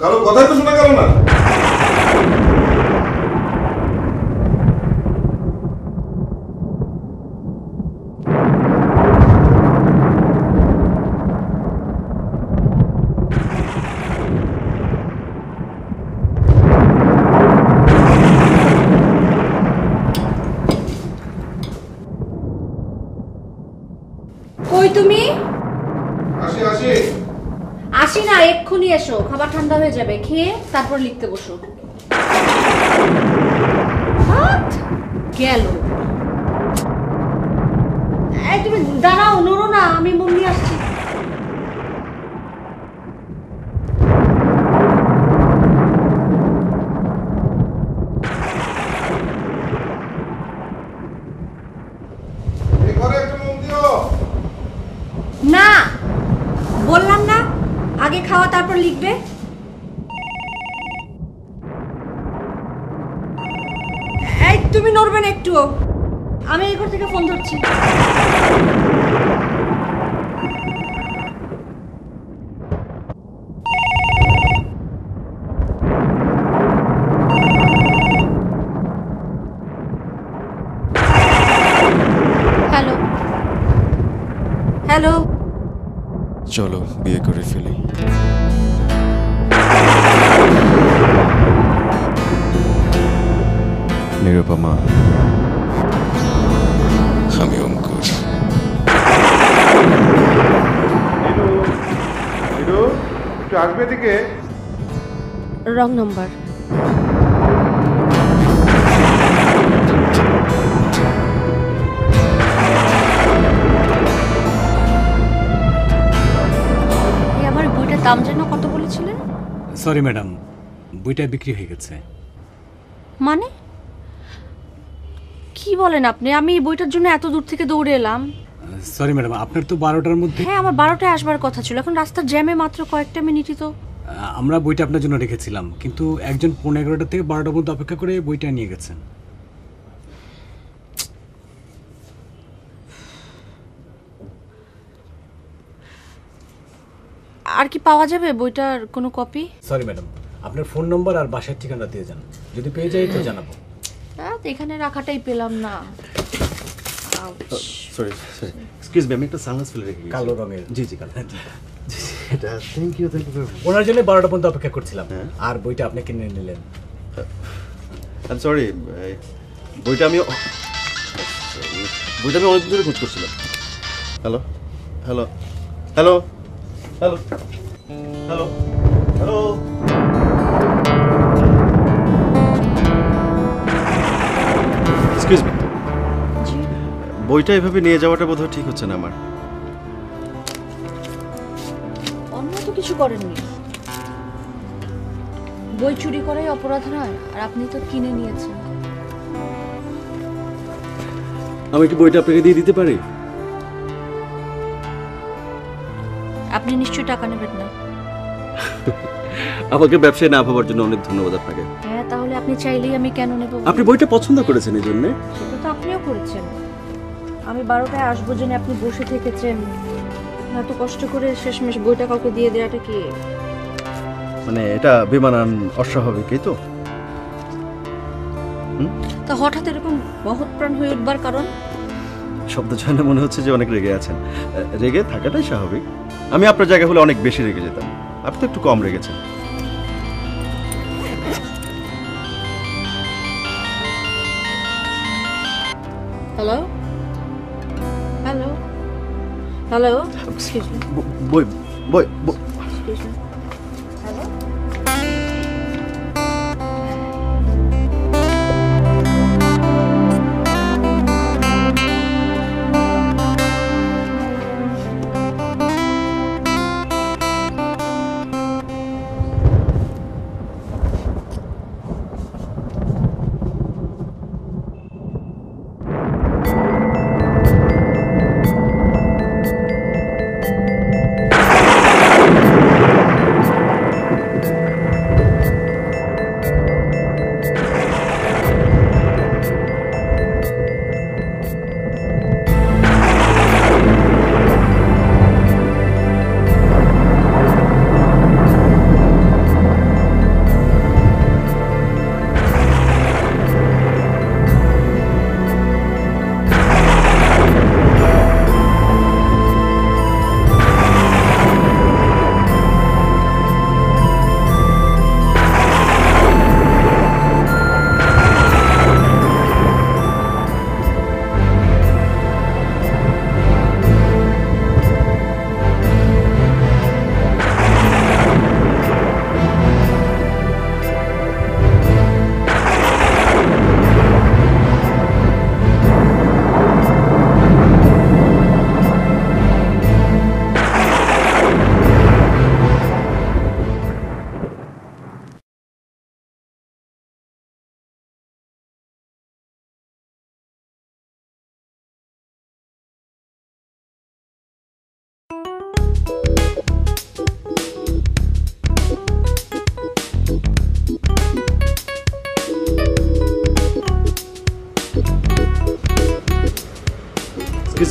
কারো কথাই তো শোনা গেল না। কই তুমি? আসি আসি। আসি না, এক্ষুনি এসো, খাবার ঠান্ডা হয়ে যাবে, খেয়ে তারপর লিখতে বসো। গেল। এই তুমি দাঁড়াও, নড়ো না, আমি মম্মি আসছি। এই ঘরে একটা মন দিও। না, বললাম না আগে খাওয়া তারপর লিখবে। এই তুমি নড়বে না একটুও, আমি এই ঘর থেকে ফোন ধরছি। হ্যালো হ্যালো, চলো বিয়ে করে ফেলি। নিরুপমা, আমি অঙ্কুর। একটু আসবে দিকে। Wrong number. আমার বইটার দাম যেন কত বলেছিলেন? সরি ম্যাডাম, বইটা বিক্রি হয়ে গেছে। মানে কি বলেন আপনি? আমি এই বইটার জন্য এত দূর থেকে দৌড়ে এলাম। সরি ম্যাডাম, আপনার তো 12টার মধ্যে। হ্যাঁ, আমার 12টায় আসবার কথা ছিল, এখন রাস্তার জ্যামে মাত্র কয়েকটা মিনিটই তো। আমরা বইটা আপনার জন্য রেখেছিলাম, কিন্তু একজন 11:30 থেকে 12টার মধ্যে অপেক্ষা করে বইটা নিয়ে গেছেন। আর কি পাওয়া যাবে বইটার কোনো কপি? সরি ম্যাডাম, আপনার ফোন নম্বর আর বাসার ঠিকানা দিয়ে যান, যদি পেয়ে যাই তো জানাবো। এখানে রাখাটাই পেলাম না। সরি সরি, এক্সকিউজ মি, আমি একটা সানগ্লাস ফেলে রেখে গেছি। কালো রঙের। জি জি কালো। এটা থ্যাংক ইউ ওনার জন্য 12টা পর্যন্ত অপেক্ষা করছিলাম, আর বইটা আপনি কিনে নিলেন। আই এম সরি, বইটা আমি অনেক ধরে খোঁজ করছিলাম। Hello hello hello hello hello hello. Excuse me, বইটা এভাবে নিয়ে যাওয়াটা বোধহয় ঠিক হচ্ছে না আমার। অন্য তো কিছু করেননি, বই চুরি করাই অপরাধ নয়, আর আপনি তো কিনে নিয়েছেন। আমি কি বইটা আপনাকে দিয়ে দিতে পারি? আপনি নিশ্চয়ই টাকা নেবেন না। আমাকে ব্যবসায় না ভাবার জন্য অনেক ধন্যবাদ আপনাকে। হ্যাঁ, তাহলে আপনি চাইলেই আমি কেন নেব? আপনি বইটা পছন্দ করেছেন এই জন্যে? সেটা তো আপনিও করেছেন। আমি 12টায় আসবো জন্য আপনি বসে থেকেছেন, এত কষ্ট করে শেষমেশ বইটা কাউকে দিয়ে দেওয়াটা কি? মানে এটা বেমানান অস্বাভাবিকই তো। তা হঠাৎ এরকম মহৎ প্রাণ হয়ে উঠবার কারণ? শব্দ চয়নে মনে হচ্ছে যে অনেক রেগে আছেন। রেগে থাকাটাই স্বাভাবিক। আমি আপনার জায়গা হলে অনেক বেশি রেগে যেতাম, আপনি তো একটু কম রেগেছেন। Hello hello hello, excuse me, বই বই এক্সকিউজ মি, হ্যালো।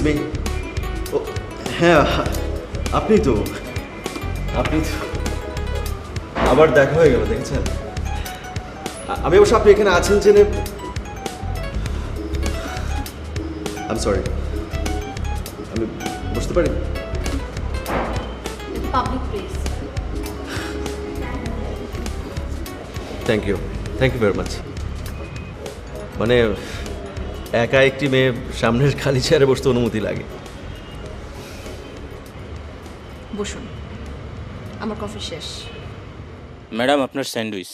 মি। হ্যাঁ, আপনি তো আবার দেখা হয়ে গেল, দেখেছেন? আমি অবশ্য আপনি এখানে আছেন জেনে আই এম সরি। আমি বুঝতে পারি। Public place. Thank you very much. মানে একা একটি মেয়ে সামনের খালি চেয়ারে বসতে অনুমতি লাগে। বসুন, আমার কফি শেষ। ম্যাডাম আপনার স্যান্ডউইচ।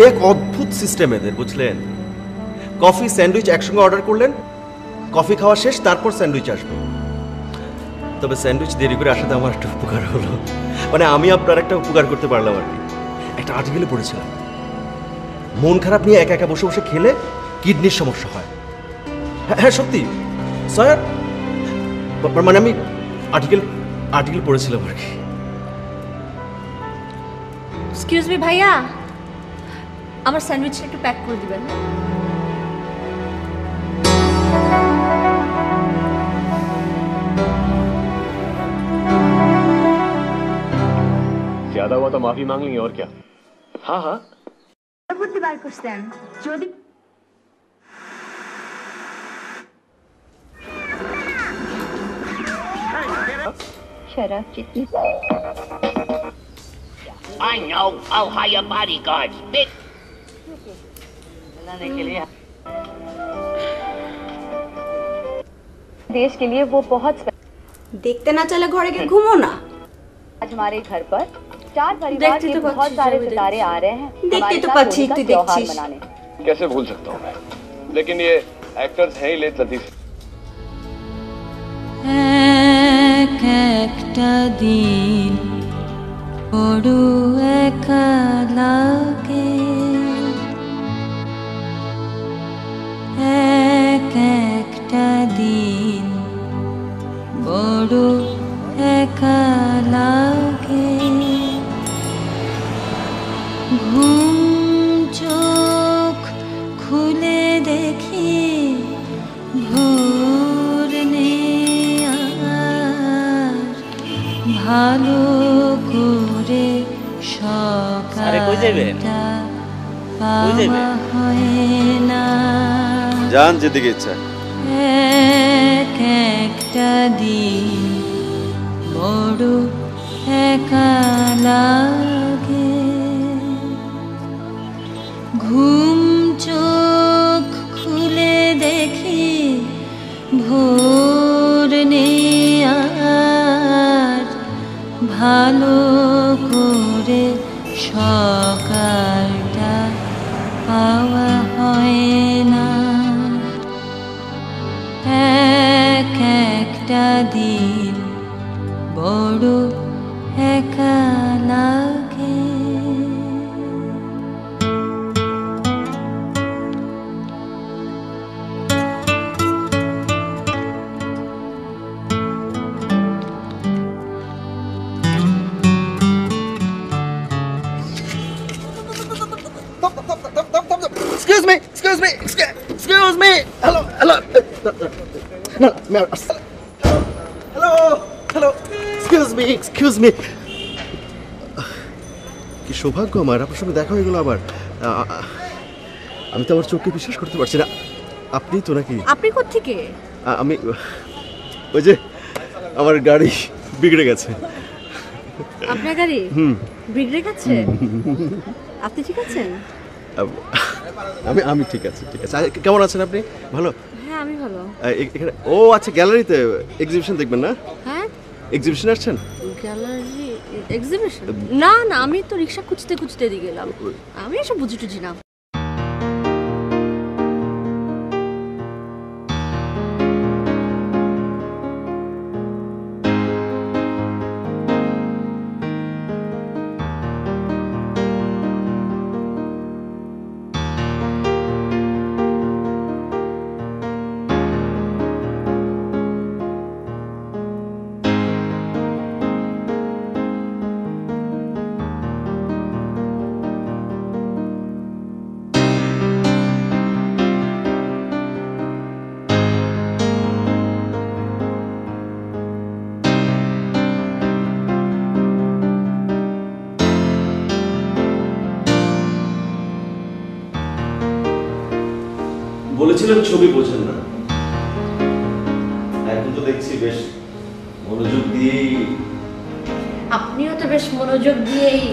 এক অদ্ভুত সিস্টেম এদের, বুঝলেন? কফি স্যান্ডউইচ একসঙ্গে অর্ডার করলেন, কফি খাওয়া শেষ, তারপর স্যান্ডউইচ আসবে। তবে স্যান্ডউইচ দেরি করে আসাতে আমার একটা উপকার হলো, মানে আমি আপনার একটা উপকার করতে পারলাম আর কি। একটা আর্টিকেলে পড়েছিলাম মন খারাপ নিয়ে একা একা বসে বসে খেলে কিডনির সমস্যা হয়। হ্যাঁ সত্যি স্যার, মানে আমি আর্টিকেল পড়েছিলাম আর কি। এক্সকিউজ মি ভাইয়া, আমার স্যান্ডউইচটা একটু প্যাক করে দিবেন। ज्यादा हुआ तो माफी मांग लेंगे और क्या। हाँ हाँ বুঝবার করছেন যদি শরাব চিত্তি I know. I'll hire bodyguards. Big. देश के लिए वो बहुत দেখতে না চলে ঘরে গিয়ে ঘুমো না। आज हमारे घर पर 4 परिवार के बहुत सारे सितारे आ रहे हैं। देखते तो पाচ্ছি তুই দেখছিস। कैसे भूल सकता हूँ मैं, लेकिन ये एक्टर्स हैं ही लेट लतीफ। এক একটা দিন বড় একা লাগে, এক একটা দিন বড় একা লাগে। ঘুম চোখ খুলে দেখি ভোর নেই আর, ভালো করে সকালটা পাওয়া হয় না। যান যেদিকে ইচ্ছা। এক একটা দিন বড় একা লাগে, ঘুম চোখ খুলে দেখি ভোর নেই আর, ভালো করে সকালটা পাওয়া হয় না। এক একটা দিন বড় একা লাগে। Excuse me. Hello. Excuse me. কি সৌভাগ্য আমার, আপনার সঙ্গে দেখা হয়ে গেল আবার। আমি তো আমার চোখকে বিশ্বাস করতে পারছি না। আপনি তো নাকি? আপনি কোত্থেকে? আমি ওই যে আমার গাড়ি বিগড়ে গেছে। আপনার গাড়ি বিগড়ে গেছে? আপনি ঠিক আছেন? আমি ঠিক আছে। কেমন আছেন আপনি? ভালো? হ্যাঁ আমি ভালো। এখানে ও আচ্ছা, গ্যালারিতে এক্সিবিশন দেখবেন না? হ্যাঁ এক্সিবিশন আসছেন? Gallery exhibition? না না, আমি তো রিক্সা খুঁজতে দিয়ে গেলাম। আমি এসব বুঝি টুঝি না। বলেছিলেন ছবি বোঝেন না, এখন তো দেখছি বেশ মনোযোগ দিয়েই। আপনিও তো বেশ মনোযোগ দিয়েই।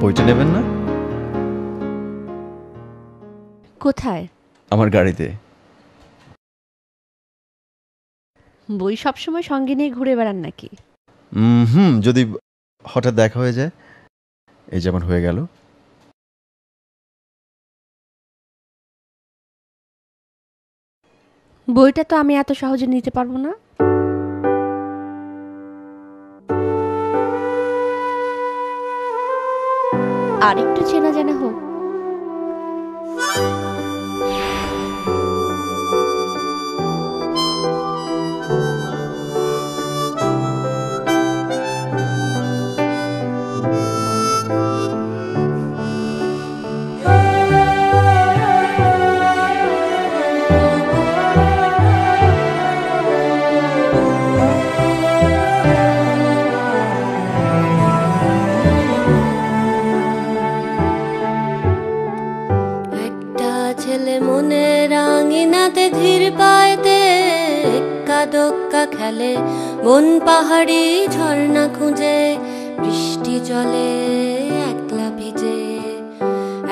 বইটা নেবেন না? কোথায়? আমার গাড়িতে। বই সবসময় সঙ্গে নিয়ে ঘুরে বেড়ান নাকি? যদি হঠাৎ দেখা হয়ে যায়, এই যেমন হয়ে গেল। বইটা তো আমি এত সহজে নিতে পারবো না। আর একটু চেনা জানা হোক। খেলে বন পাহাড়ি ঝর্ণা খুঁজে বৃষ্টি জলে একলা ভিজে।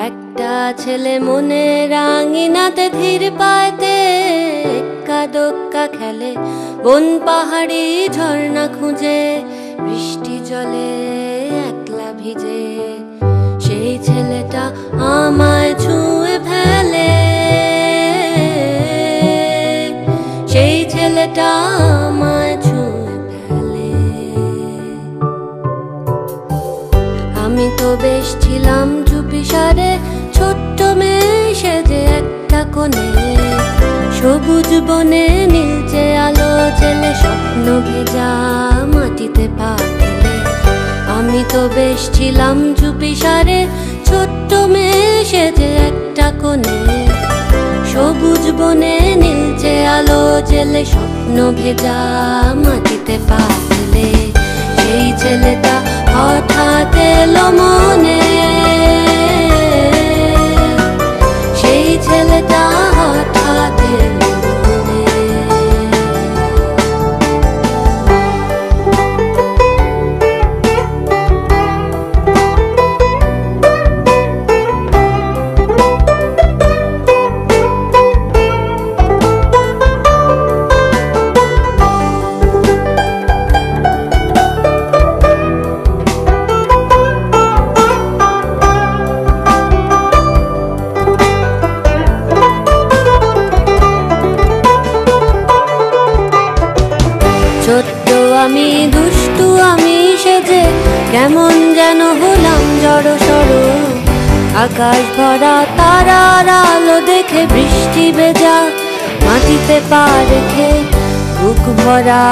একটা ছেলে মনে রাঙিনাতে ধীর পায়তে এক্কা দোক্কা খেলে বন পাহাড়ি ঝর্ণা খুঁজে বৃষ্টি জলে একলা ভিজে। সেই ছেলেটা আমায় ছুঁয়ে ফেলে, সেই ছেলেটা আমায় ছুঁয়ে ফেলে। আমি তো বেশ ছিলাম চুপিসারে ছোট্ট মেয়ে সেজে একটা কোণে, সবুজ বনে নীলচে আলো জেলে স্বপ্ন ভেজা মাটিতে পা ফেলে। আমি তো বেশ ছিলাম চুপিসারে ছোট্ট মেয়ে সেজে একটা কোণে, সবুজ বনে নীলচে আলো জেলে স্বপ্ন ভেজা মাটিতে পা ফেলে। সেই ছেলেটা হঠাৎ এলো মনে, সেই ছেলেটা হঠাৎ এলো মনে। আমি দুষ্টু আমি সেজে কেমন যেন হলাম জড়ো সড়ো, আকাশ ভরা তারার আলো দেখে বৃষ্টি ভেজা মাটিতে পা রেখে বুক ভরা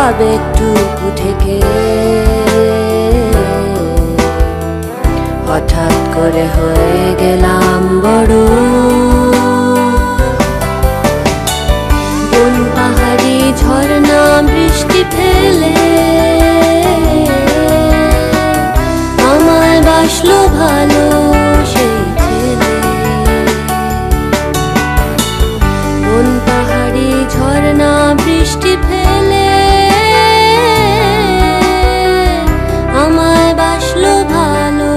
আবেগটুকু থেকে হঠাৎ করে হয়ে গেলাম বড়। বন পাহাড়ি ঝর্ণা বৃষ্টি ফেলে আমায় বাসলো ভালো সেই ছেলে। বন পাহাড়ি ঝর্ণা বৃষ্টি ফেলে আমায় বাসলো ভালো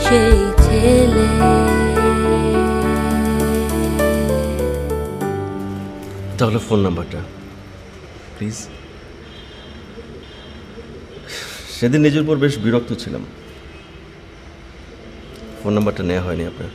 সেই ছেলে। তাহলে ফোন নাম্বারটা প্লিজ। সেদিন নিজের উপর বেশ বিরক্ত ছিলাম, ফোন নাম্বারটা নেওয়া হয়নি আপনার।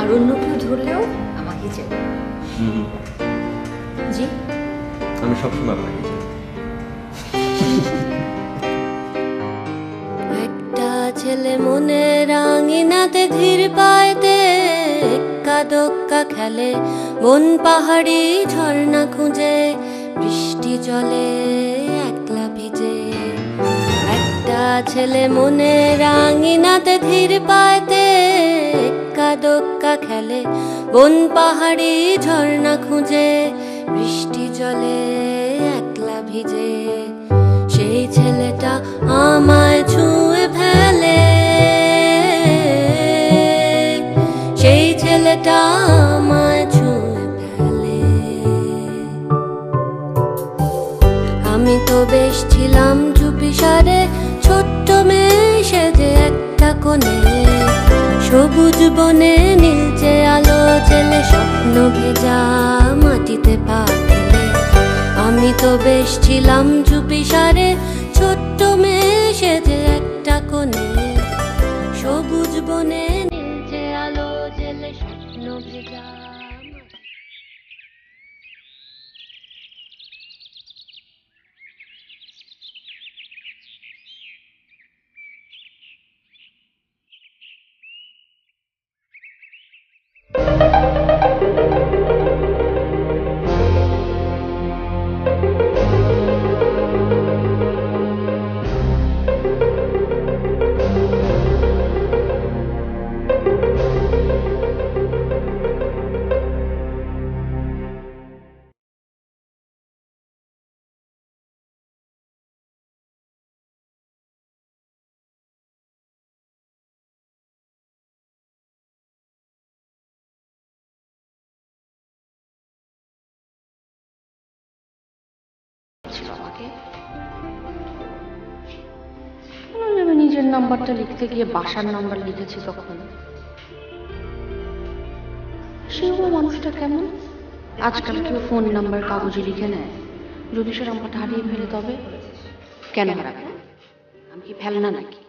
আর অন্য কেউ ধরলেও আমাকে চেনে। জি, আমি সবসময় আপনাকে চাই। একটা ছেলে মনে রাঙিনাতে ধীর পায়তে এক্কা দোক্কা খেলে, বন পাহাড়ি ঝর্ণা খুঁজে বৃষ্টি জলে একলা ভিজে। একটা ছেলে মনে রাঙিনাতে ধীর পায়তে এক্কা দোক্কা খেলে, বন পাহাড়ি ঝর্ণা খুঁজে বৃষ্টি জলে একলা ভিজে। সেই ছেলেটা আমায় ছুঁয়ে ফেলে, সেই ছেলেটা আমায় ছুঁয়ে ফেলে। আমি তো বেশ ছিলাম চুপিসারে, ছোট্ট মেয়ে সেজে একটা কোণে, সবুজ বনে নীলচে আলো জেলে স্বপ্ন ভেজা মাটিতে পা ফেলে। আমি তো বেশ ছিলাম চুপিসারে, ছোট্ট মেয়ে সেজে একটা কোণে, সবুজ বনে নীলচে আলো জেলে স্বপ্ন ভেজা। আমি নিজের নাম্বারটা লিখতে গিয়ে বাসার নাম্বার লিখেছি, তখন সেরকম মানুষটা কেমন? আজকাল কেউ ফোন নাম্বার কাগজে লিখে নেয়, যদি সে নাম্বারটা হারিয়ে ফেলে তবে? কেন হারাবে? আমি কি ফেলনা নাকি?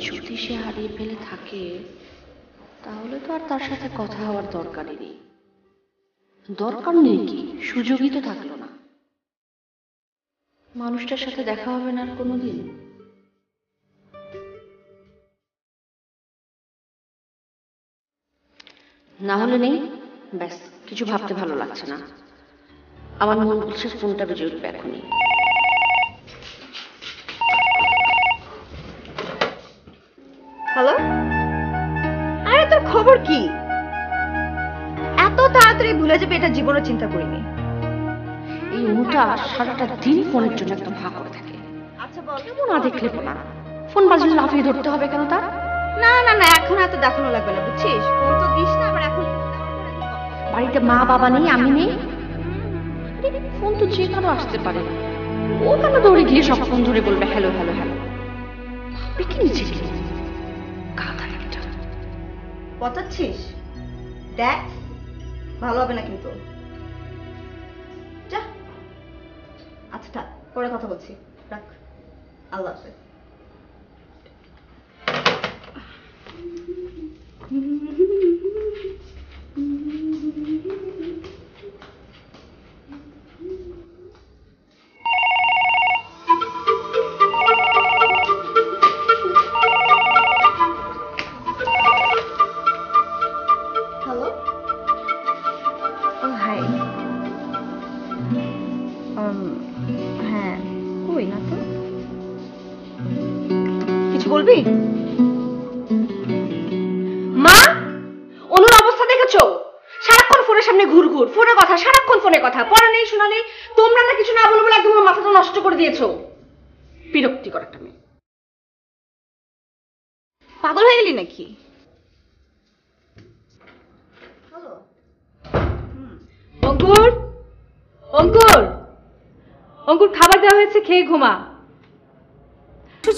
যদি সে হারিয়ে ফেলে থাকে তাহলে তো আর তার সাথে কথা হওয়ার দরকারই নেই। দরকার নেই কি, সুযোগই তো থাকলো না। মানুষটার সাথে দেখা হবে না আর কোনোদিন। না হলে নেই, ব্যাস, কিছু ভাবতে ভালো লাগছে না। আমার মন বলছে ফোনটা বেজে উঠবে এখনই। হ্যালো, আরে তোর খবর কি? এত তাড়াতাড়ি ভুলে যাবে এটা জীবনে চিন্তা করিনি। এই অনুটা সারাটা দিন ফোনের জন্য একদম ভা করে থাকে। আচ্ছা বল, কেমন না দেখলে না, ফোন বাজলে লাফিয়ে ধরতে হবে কেন তার? না না না, এখন এত দেখানো লাগবে না, বুঝছিস? ফোন তো দিস না, আবার এখন বাড়িতে মা বাবা নেই, আমি নেই, ফোন তো যে কারো আসতে পারে। ও কেন দৌড়ে গিয়ে সব ফোন ধরে বলবে হ্যালো হ্যালো হ্যালো? ভাববে কি নিচে কি গাধা একটা। পচাচ্ছিস? দেখ, ভালো হবে না কিন্তু। যা, আচ্ছা থাক, পরে কথা বলছি, রাখ, আল্লাহ হাফেজ। বলবি? মা, অনুর অবস্থা দেখেছো? সারাক্ষণ ফোনে ফোনের সামনে ঘুরঘুর, ফোনে কথা, সারাক্ষণ ফোনে কথা, পড়া নেই শোনা নেই। তোমরা না কিছু না বলে বলে একদম মাথাটা নষ্ট করে দিয়েছো। বিরক্তিকর একটা মেয়ে। পাগল হয়ে গেলি নাকি? অঙ্কুর, অঙ্কুর, অঙ্কুর খাবার দেওয়া হয়েছে, খেয়ে ঘুমা।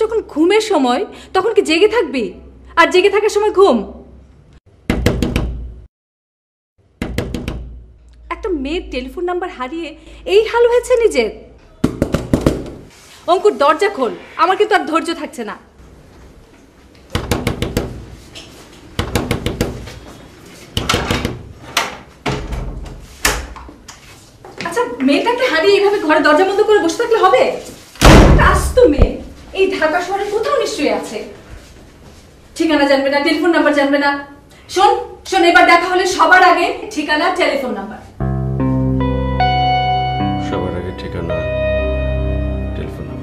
যখন ঘুমের সময় তখন কি জেগে থাকবি? আর জেগে থাকার সময় ঘুম? একটা মেয়ের টেলিফোন নাম্বার হারিয়ে এই হাল হয়েছে নিজের। অঙ্কুর দরজা খোল, আমার কিন্তু আর ধৈর্য থাকছে না। আচ্ছা, মেয়েটাকে হারিয়ে এইভাবে ঘরে দরজা বন্ধ করে বসে থাকলে হবে? আস্ত মেয়ে, এই ঢাকা শহরে কোথাও নিশ্চয়ই আছে। ঠিকানা জানবে না, টেলিফোন নাম্বার জানবে না। শোন শোন, এবার দেখা হলে সবার আগে ঠিকানা, টেলিফোন নাম্বার। সবার আগে ঠিকানা, টেলিফোন নাম্বার।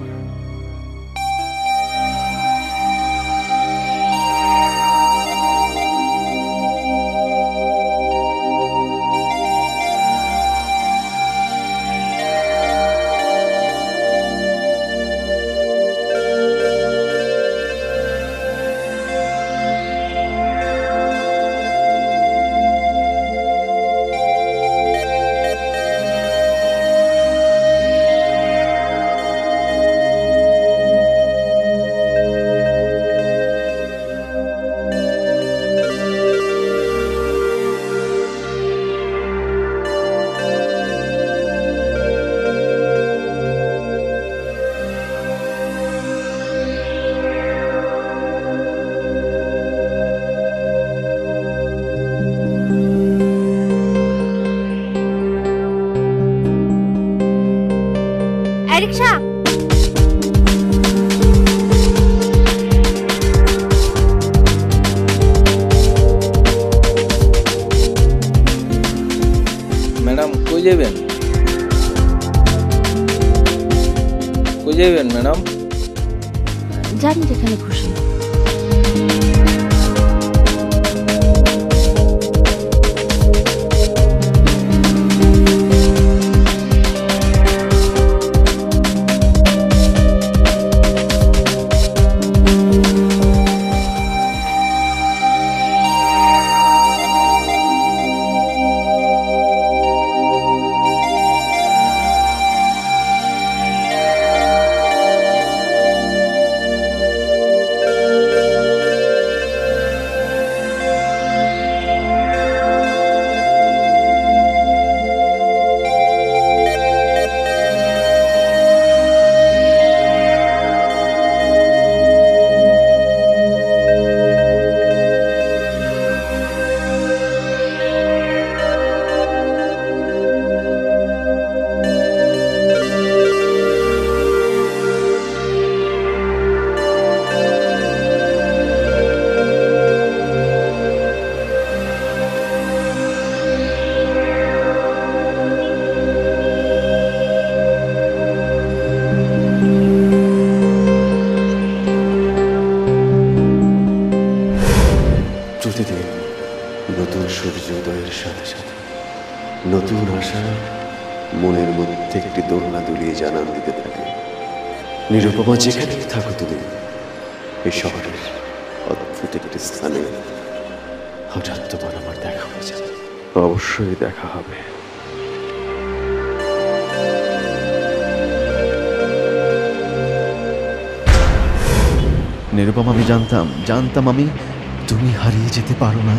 রিক্সা, ম্যাডাম কই যাবেন? কই যাবেন ম্যাডাম? যান যেখানে খুশি। প্রতিদিন নতুন সূর্যোদয়ের সাথে সাথে নতুন আশা মনের মধ্যে একটি দোলনা দুলিয়ে জানান দিতে থাকে। নিরুপমা যেখানে থাকো তুমি এই শহরের অদ্ভুত একটি স্থানে হঠাৎ তোমার আমার দেখা হয়ে যাবে। অবশ্যই দেখা হবে। নিরুপমা, আমি জানতাম আমি তুমি হারিয়ে যেতে পারো না।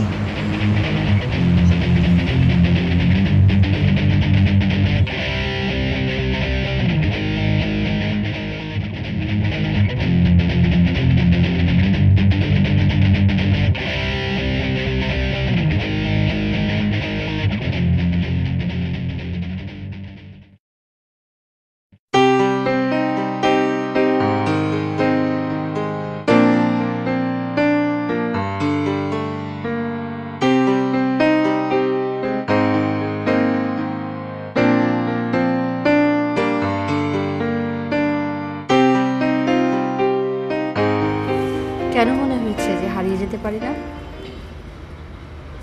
কেন মনে হয়েছে যে হারিয়ে যেতে পারি না?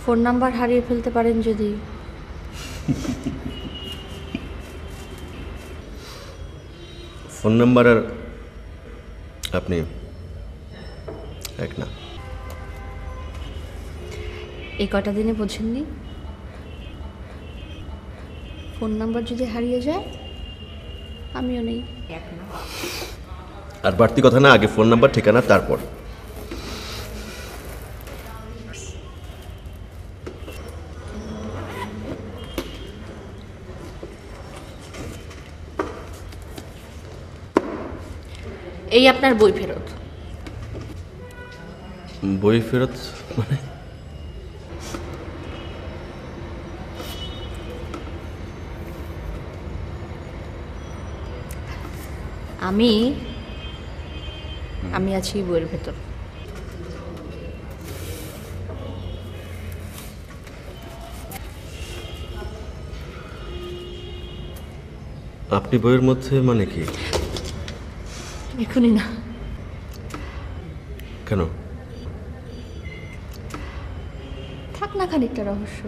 ফোন নাম্বার হারিয়ে ফেলতে পারেন যদি ফোন নাম্বার আর আপনি এক না। এই কটা দিনে বোঝেননি? ফোন নাম্বার যদি হারিয়ে যায় আমিও নেই, এক না। আর বাড়তি কথা না, আগে ফোন নাম্বার, ঠিকানা, তারপর। এই আপনার বই ফেরত। বই ফেরত মানে? আমি আছি বইয়ের ভেতর। আপনি বইয়ের মধ্যে মানে কি? এখনই না। কেন? থাক না খানিকটা রহস্য।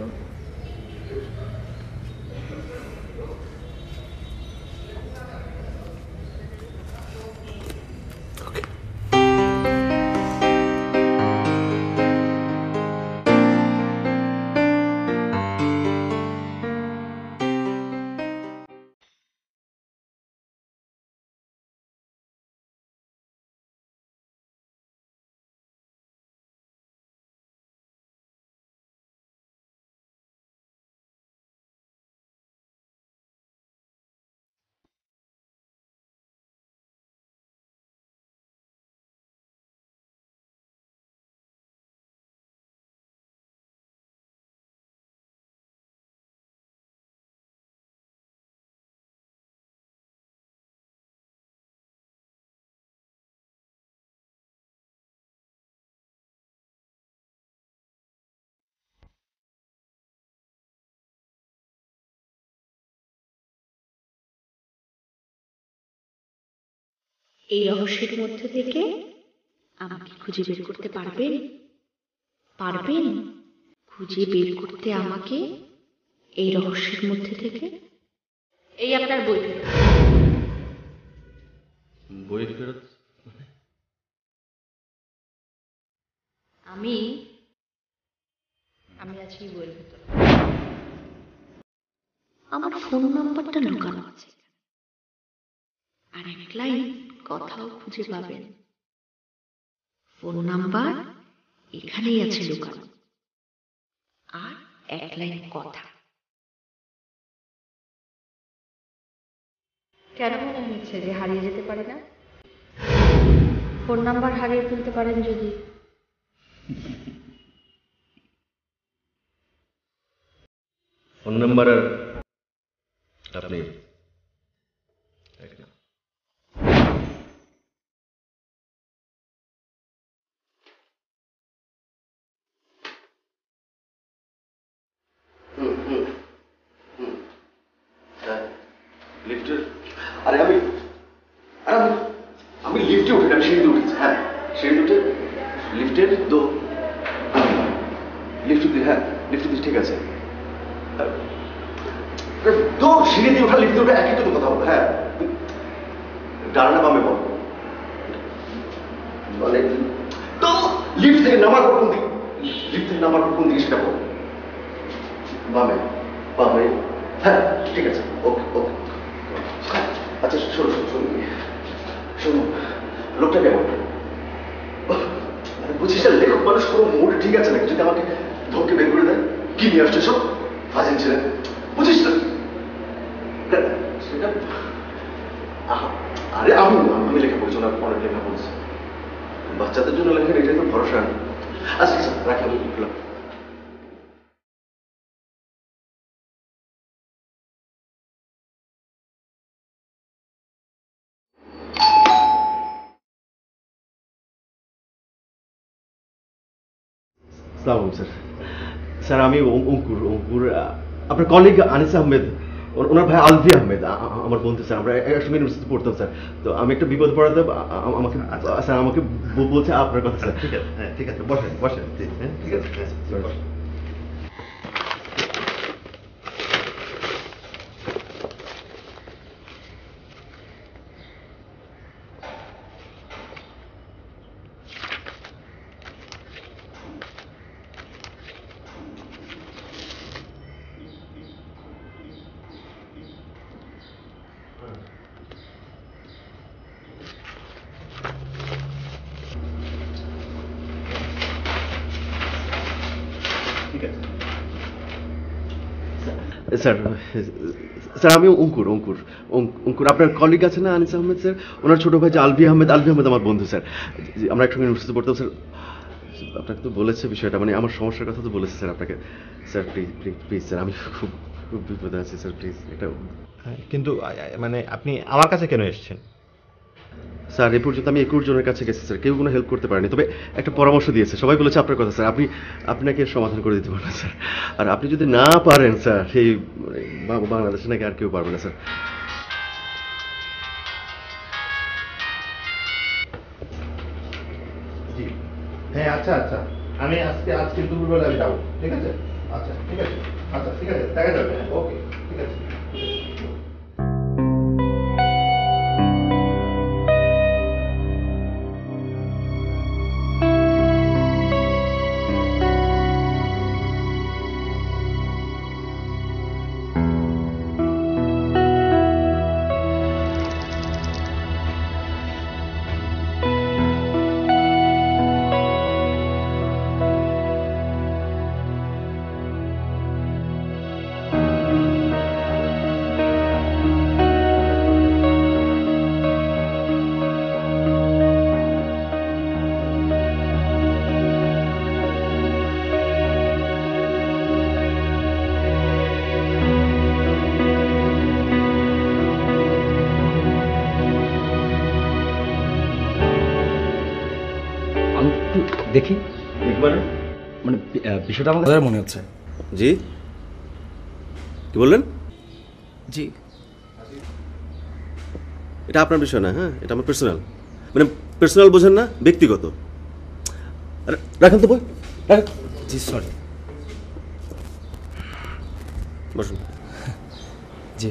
এই রহস্যের মধ্যে থেকে আমাকে খুঁজে বের করতে পারবেন? পারবেন খুঁজে বের করতে আমাকে এই রহস্যের মধ্যে থেকে? এই আপনার বই ফেরত। বই ফেরত আমি আছি বইয়ের ভেতর। আমার ফোন নাম্বারটা লুকানো আছে, আর এক লাইন কথাও খুঁজে পাবেন। ফোন নাম্বার এখানেই আছে লুকানো, আর এক লাইন কথা। কেন মনে হচ্ছে যে হারিয়ে যেতে পারে না? ফোন নাম্বার হারিয়ে ফেলতে পারেন যদি? ফোন নাম্বার আর আপনি এক না। লিফটের আরে আমি লিফটে উঠে, আমি সিঁড়িতে উঠেছি। হ্যাঁ, সিঁড়িতে উঠে লিফটের লিফট দিয়ে ঠিক আছে। তো সিঁড়ি দিয়ে ওঠা লিফটে উঠে একই তো কথা বলো। হ্যাঁ, ডানা না বামে বল, মানে তো লিফট থেকে নামার পর কোন দিকে, লিফট থেকে নামার পর কোন দিকে সেটা বল। বামে বামে, হ্যাঁ ঠিক আছে, ওকে ওকে। আচ্ছা শোনো, লোকটা কেমন? বুঝিস না, লেখক মানুষ কোনো মুড ঠিক আছে নাকি যদি আমাকে ধোকে বের করে দেয়? কি নিয়ে আসছে সব ফাজিল ছিলেন, বুঝিস না সেটা? আরে আমি লেখা পড়ছি, ওনার অনেক লেখা পড়ছি, বাচ্চাদের জন্য লেখেন, এটাই তো ভরসা। আচ্ছা রাখি, আমি উঠলাম। আসসালামু স্যার। স্যার আমি অঙ্কুর, আপনার কলিগ আনিস আহমেদ, ওনার ভাই আলভি আহমেদ, আমার বন্ধু স্যার। আমরা একসঙ্গে ইউনিভার্সিটি পড়তাম স্যার। তো আমি একটা বিপদ পড়াতে আমাকে স্যার আমাকে বলছে আপনার কথা স্যার। ঠিক আছে, হ্যাঁ ঠিক আছে, বসেন বসেন। ঠিক আছে, স্যার স্যার আমি অঙ্কুর অঙ্কুর অঙ্কুর আপনার কলিগ আছে না আনিস আহমেদ স্যার, ওনার ছোট ভাই যে আলভি আহমেদ আমার বন্ধু স্যার, আমরা একসঙ্গে ইউনিভার্সিটি পড়তাম স্যার। আপনাকে তো বলেছে বিষয়টা, মানে আমার সমস্যার কথা তো বলেছে স্যার আপনাকে। Sir please please please sir, আমি খুব খুব বিপদে আছি স্যার, প্লিজ এটা। কিন্তু মানে আপনি আমার কাছে কেন এসেছেন? স্যার এ পর্যন্ত আমি 21 জনের কাছে গেছি স্যার, কেউ কোনো হেল্প করতে পারেনি, তবে একটা পরামর্শ দিয়েছে, সবাই বলেছে আপনার কথা স্যার, আপনাকে সমাধান করে দিতে পারবেন স্যার। আর আপনি যদি না পারেন স্যার, সেই বাংলাদেশে নাকি আর কেউ পারবে না স্যার। জি হ্যাঁ, আচ্ছা আচ্ছা, আমি আজকে দুপুরবেলা আমি যাবো, ঠিক আছে? আচ্ছা ঠিক আছে, আচ্ছা ঠিক আছে, দেখা যাবে। ওকে ঠিক আছে। দেখি মানে মানে বিষয়টা আমার কাছে মনে হচ্ছে। জি কি বললেন? জি এটা আপনার বিষয় না, হ্যাঁ এটা আমার পার্সোনাল, মানে পার্সোনাল বোঝেন না, ব্যক্তিগত। রাখেন তো বই, জি সরি। বসুন। জি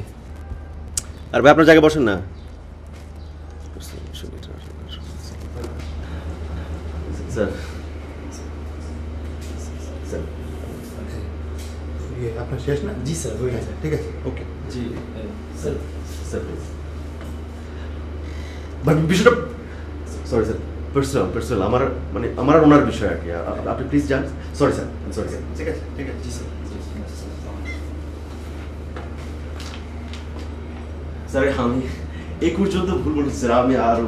আর ভাই আপনার জায়গায় বসেন না। স্যার আপনার শেষ না? জি স্যার হয়ে গেছে, ঠিক আছে ওকে। জি স্যার স্যার প্লিজ, বাট বিষয়টা সরি স্যার পার্সোনাল আমার, মানে আমার আর ওনার বিষয় আর কি, আপনি প্লিজ যান। Sorry sir, sorry sir. ঠিক আছে ঠিক আছে, জি স্যার। স্যার আমি এই পর্যন্ত ভুল বলেছি স্যার, আমি আর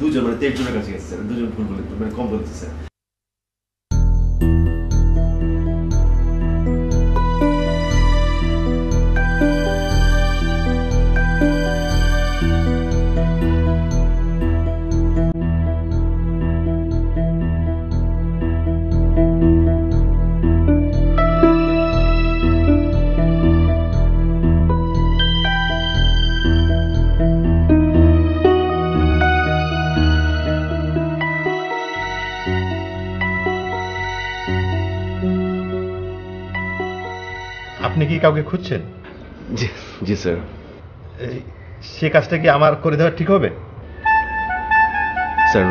দুজন মানে 23 জনের কাছে গেছি স্যার, দুজন ভুল বলে মানে কম বলছি স্যার। আপনি কি কাউকে খুঁজছেন? জি জি স্যার। সে কাজটা কি আমার করে দেওয়া ঠিক হবে? স্যার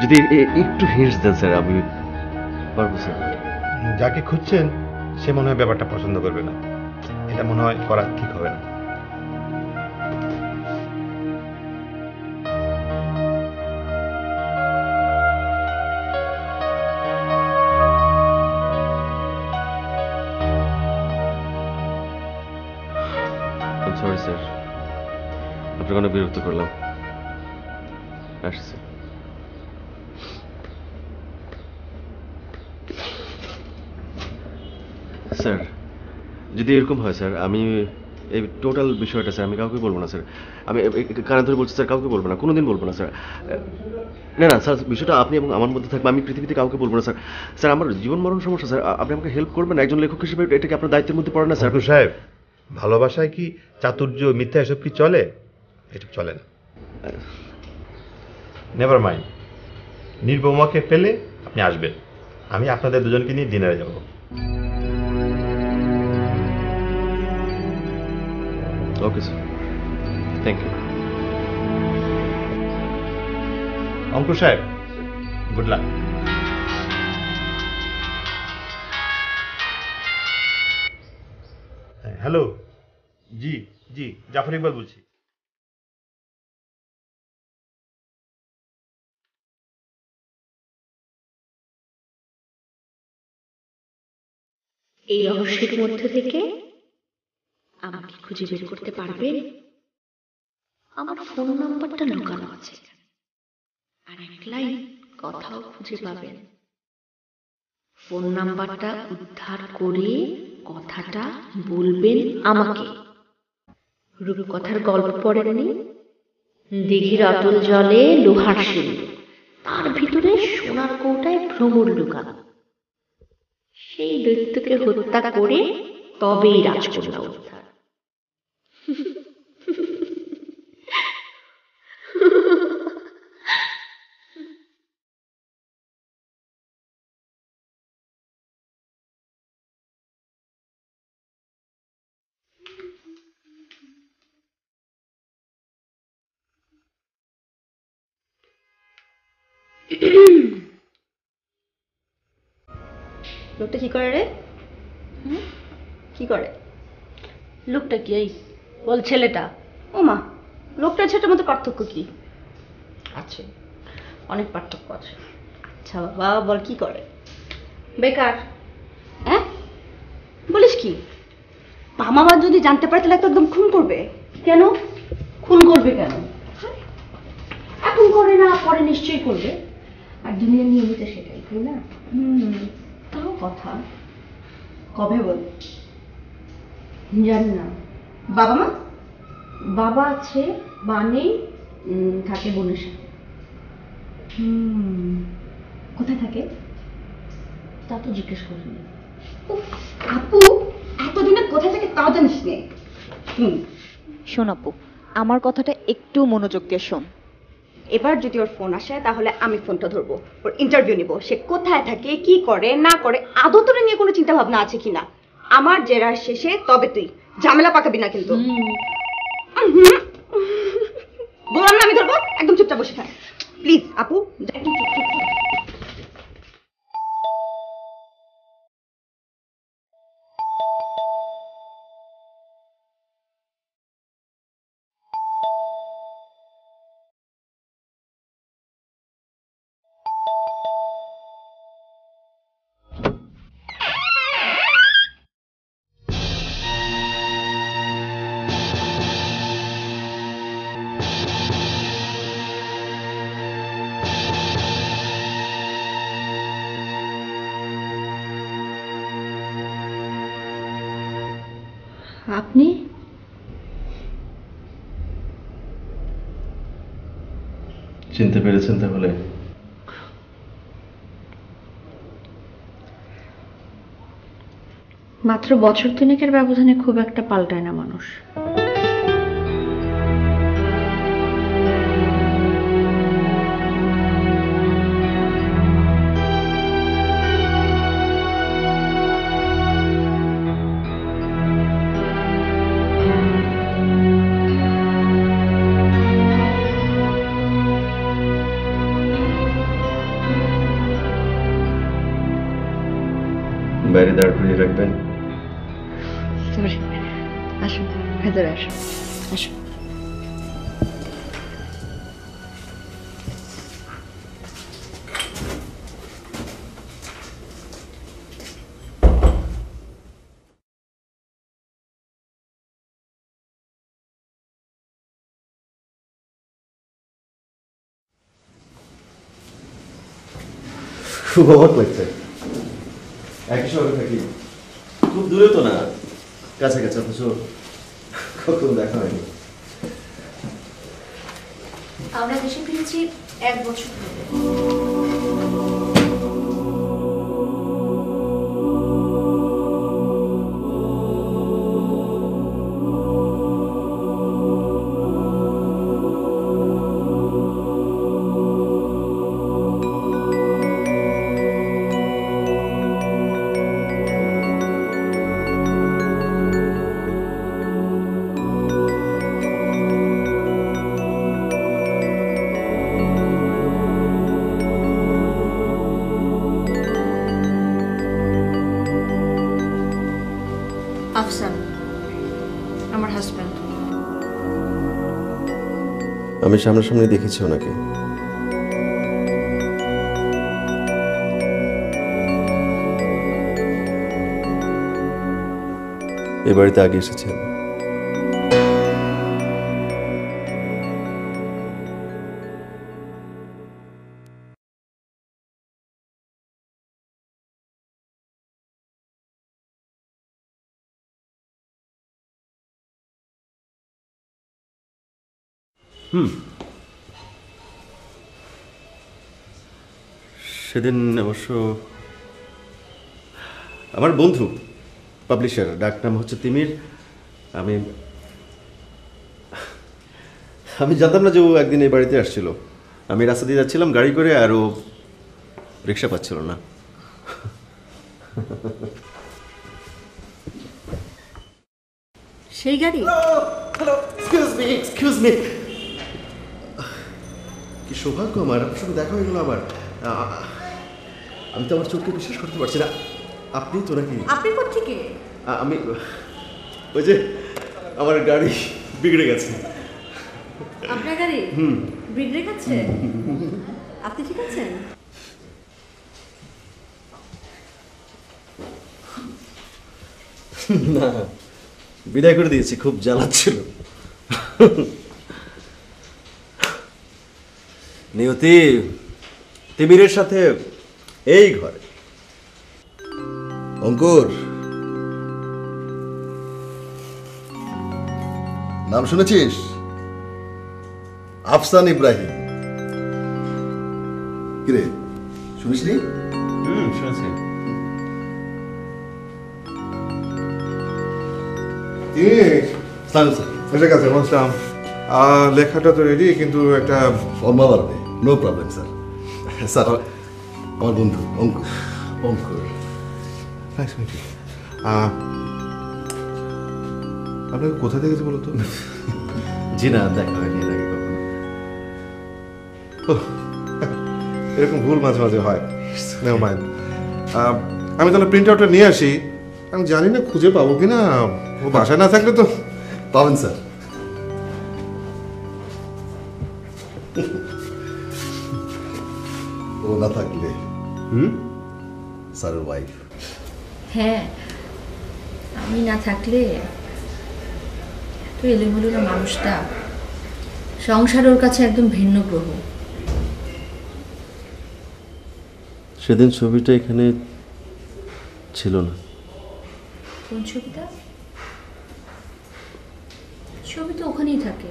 যদি একটু হিন্টস দেন স্যার, আমি পারবো স্যার। যাকে খুঁজছেন সে মনে হয় ব্যাপারটা পছন্দ করবে না, এটা মনে হয় করা ঠিক হবে না। সরি স্যার, আপনাকে অনেক বিরক্ত করলাম, আসছি। স্যার যদি এরকম হয় স্যার, আমি এই টোটাল বিষয়টা স্যার আমি কাউকে বলবো না স্যার, আমি কারণ ধরে বলছি স্যার, কাউকে বলবো না, কোনোদিন বলবো না স্যার। না না স্যার, বিষয়টা আপনি এবং আমার মধ্যে থাকবে, আমি পৃথিবীতে কাউকে বলবো না স্যার। স্যার আমার জীবন মরণ সমস্যা স্যার, আপনি আমাকে হেল্প করবেন একজন লেখক হিসেবে, এটা কি আপনার দায়িত্বের মধ্যে পড়ে না স্যার? সাহেব ভালোবাসায় কি চাতুর্য মিথ্যা এসব কি চলে? এটা চলে না। নেভার মাইন্ড, নির্বমাকে পেলে আপনি আসবেন, আমি আপনাদের দুজনকে নিয়ে ডিনারে যাব। Okay sir, thank you. Ankur সাহেব, গুড লাক। হ্যালো, জি জি জাফর ইকবাল বলছি। এই রহস্যের মধ্যে থেকে আমাকে খুঁজে বের করতে পারবেন? আমার ফোন নাম্বারটা লুকানো আছে, আর এক লাইন কথাও খুঁজে পাবেন। ফোন নাম্বারটা উদ্ধার করে কথাটা বলবেন আমাকে। রূপকথার গল্প পড়েননি? দিঘির অতল জলে লোহার সিঁড়ি, তার ভিতরে সোনার কৌটায় ভ্রমর লুকানো। সেই দৈত্যকে হত্যা করে তবেই রাজকন্যা উদ্ধার। লোকটা কি করে রে? কি করে লোকটা? কি এই বল ছেলেটা? ও মা, লোকটা ছেলেটার মধ্যে পার্থক্য কি আছে? অনেক পার্থক্য আছে। আচ্ছা বাবা বল কি করে? বেকার। হ্যাঁ বলিস কি? মামা যদি জানতে পারে তাহলে একদম খুন করবে। কেন খুন করবে? কেন এখন করে না, পরে নিশ্চয়ই করবে। আর দুনিয়ার নিয়মিত সেটাই, তাই না? তাও কথা। কবে বল? জানি না। বাবা মা? বাবা আছে, মা নেই, থাকে বোনের সাথে। কোথায় থাকে তা তো জিজ্ঞেস করিনি। আপু এতদিনে কোথায় থাকে তাও জানিস নে? শোন আপু, আমার কথাটা একটু মনোযোগ দিয়ে শোন। এবার যদি ওর ফোন আসে তাহলে আমি ফোনটা ধরবো, ওর ইন্টারভিউ নিব। সে কোথায় থাকে, কি করে না করে, আদৌ তোর নিয়ে কোনো চিন্তা ভাবনা আছে কিনা। আমার জেরার শেষে তবে তুই ঝামেলা পাকাবি না কিন্তু। বললাম না আমি ধরবো, একদম চুপচাপ বসে থাক প্লিজ আপু। আপনি? চিনতে পেরেছেন তাহলে? মাত্র বছর তিনেকের ব্যবধানে খুব একটা পাল্টায় না মানুষ। বাইরে দাঁড় করিয়ে রাখবেন। সরি, আসুন ভেতরে আসুন, আসুন। খুব অবাক লাগছে। একই শহরে থাকি, খুব দূরে তো না, কাছাকাছি, অথচ কখনো দেখা হয়নি। আমরা দেশে ফিরেছি 1 বছর ধরে। আফসান আমার হাজব্যান্ড। আমি সামনাসামনি দেখেছি ওনাকে। এ বাড়িতে আগে এসেছেন? সেদিন অবশ্য আমার বন্ধু পাবলিশার, ডাক নাম হচ্ছে তিমির। আমি জানতাম না যে ও একদিন এই বাড়িতে আসছিল। আমি রাস্তা দিয়ে যাচ্ছিলাম গাড়ি করে, আর ও রিক্সা পাচ্ছিল না। সেই গাড়ি? Excuse me. কি সৌভাগ্য আমার, আপনার সঙ্গে দেখা হয়ে গেল আবার। আমি তো আমার চোখকে বিশ্বাস করতে পারছি না। আপনি তো নাকি? আপনি কোত্থেকে? আমি ওই যে আমার গাড়ি বিগড়ে গেছে। আপনার গাড়ি বিগড়ে গেছে? আপনি ঠিক আছেন? না, বিদায় করে দিয়েছি, খুব জ্বালাচ্ছিল। নিয়তি তিমিরের সাথে এই ঘরে। অঙ্কুর, নাম শুনেছিস? আফসান ইব্রাহিম। কিরে, শুনিসনি? শুনেছি। লেখাটা তো রেডি, কিন্তু একটা ফর্মা বাড়বে। No problem sir. স্যার, আমার বন্ধু অঙ্কুর। অঙ্কুর, আপনাকে কোথা থেকে গেছে বলতো? জি না, দেখা হয়নি এর আগে কখনো। এরকম ভুল মাঝে মাঝে হয়। Never mind. আমি তাহলে প্রিন্ট আউটটা নিয়ে আসি। আমি জানি না খুঁজে পাবো কিনা, ও বাসায় না থাকলে তো। পাবেন স্যার। ও না থাকলে স্যারের ওয়াইফ। হ্যাঁ, আমি না থাকলে এত এলোমেলো না মানুষটা। সংসার ওর কাছে একদম ভিন্ন গ্রহ। সেদিন ছবিটা এখানে ছিল না। কোন ছবিটা? ছবি তো ওখানেই থাকে।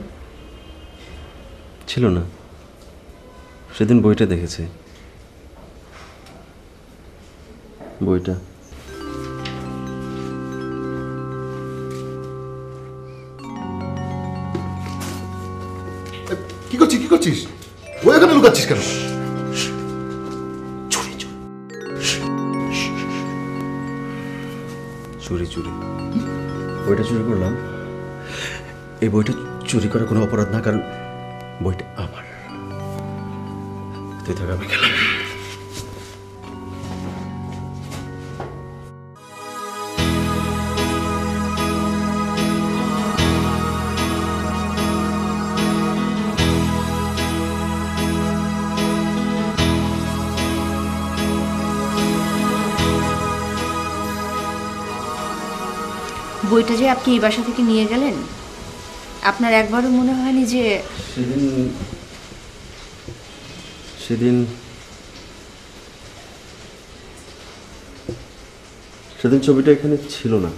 ছিল না, সেদিন বইটা দেখেছি। বইটা কি করছিস? কি করছিস? বই এখানে লুকাচ্ছিস কেন? চুরি চুরি বইটা চুরি করলাম। এই বইটা চুরি করা কোনো অপরাধ না, কারণ বইটা আমার। তুই থাক, আমি গেলাম। বইটা যে আপনি এই বাসা থেকে নিয়ে গেলেন, আপনার একবারও মনে হয়নি যে সেদিন ছবিটা এখানে ছিল না।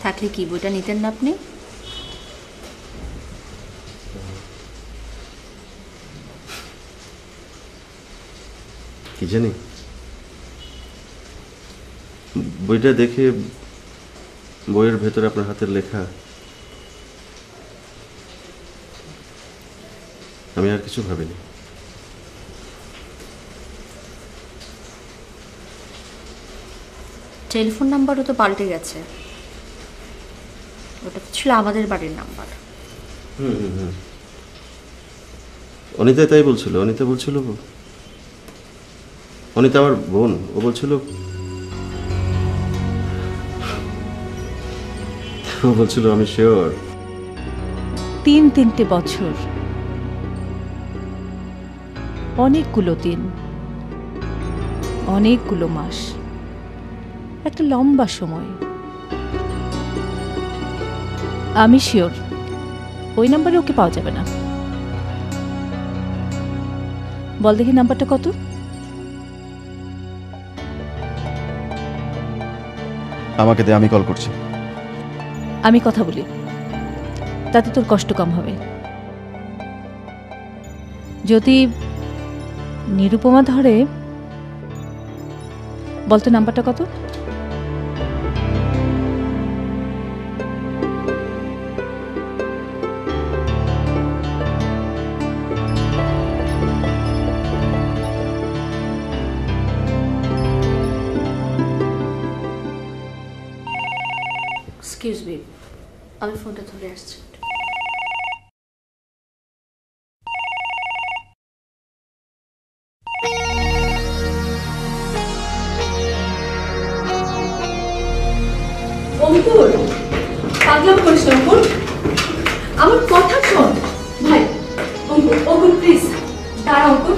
থাকলে কি বইটা নিতেন না আপনি? কি জানি, বইটা দেখে বইয়ের ভেতরে আপনার হাতের লেখা, আমি আর কিছু ভাবিনি। টেলিফোন নাম্বারও তো পাল্টে গেছে। ওটা তো ছিল আমাদের বাড়ির নাম্বার। অনিতা তাই বলছিল। অনিতা বলছিল, অনিতা আমার বোন, ও বলছিল আমি শিওর। 3-3টে বছর, অনেকগুলো দিন, অনেকগুলো মাস, একটা লম্বা সময়। আমি শিওর ওই নাম্বারে ওকে পাওয়া যাবে না। বল দেখি নাম্বারটা কত? আমাকে দে, আমি কল করছি। আমি কথা বলি, তাতে তোর কষ্ট কম হবে। যদি নিরুপমা ধরে, বলতো নাম্বারটা কত? এক্সকিউজ মি, আমি ফোনটা ধরে আসছি। অঙ্কুর, পাগলাম করিস না অঙ্কুর, আমার কথা শোন ভাই। অঙ্কুর, অঙ্কুর প্লিজ দাঁড়া। অঙ্কুর,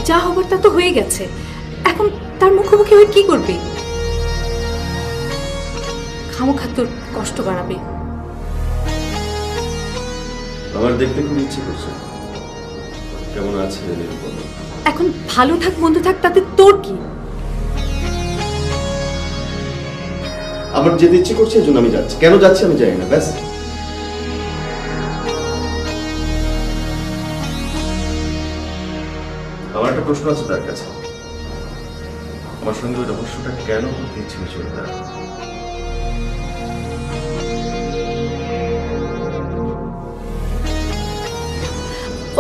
যা হবার তা তো হয়ে গেছে, এখন তার মুখোমুখি হয়ে কি করবি? খামোখা তোর কষ্ট বাড়াবে। আমার দেখতে খুব ইচ্ছে করছে কেমন আছে নিরুপমা। এখন ভালো থাক মন্দ থাক তাতে তোর কি? আমার যেতে ইচ্ছে করছে এজন্য আমি যাচ্ছি। কেন যাচ্ছি আমি জানি না, ব্যাস। আমার একটা প্রশ্ন আছে তার কাছে, আমার সঙ্গে ওই রহস্যটা কেন করতে ইচ্ছে হয়েছিল তার?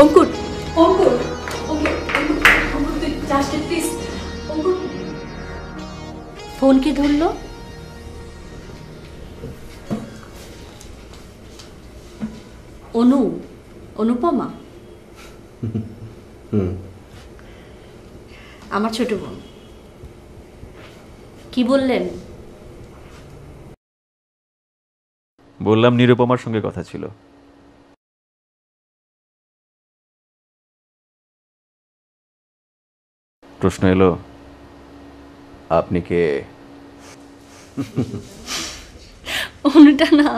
অঙ্কুর, অঙ্কুর, অঙ্কুর, অঙ্কুর তুই যাস না প্লিজ। অঙ্কুর, ফোন কে ধরলো? অনুপমা, আমার ছোট বোন। কি বললেন? বললাম নিরুপমার সঙ্গে কথা ছিল। প্রশ্ন এলো, আপনি কে? অনুটা না,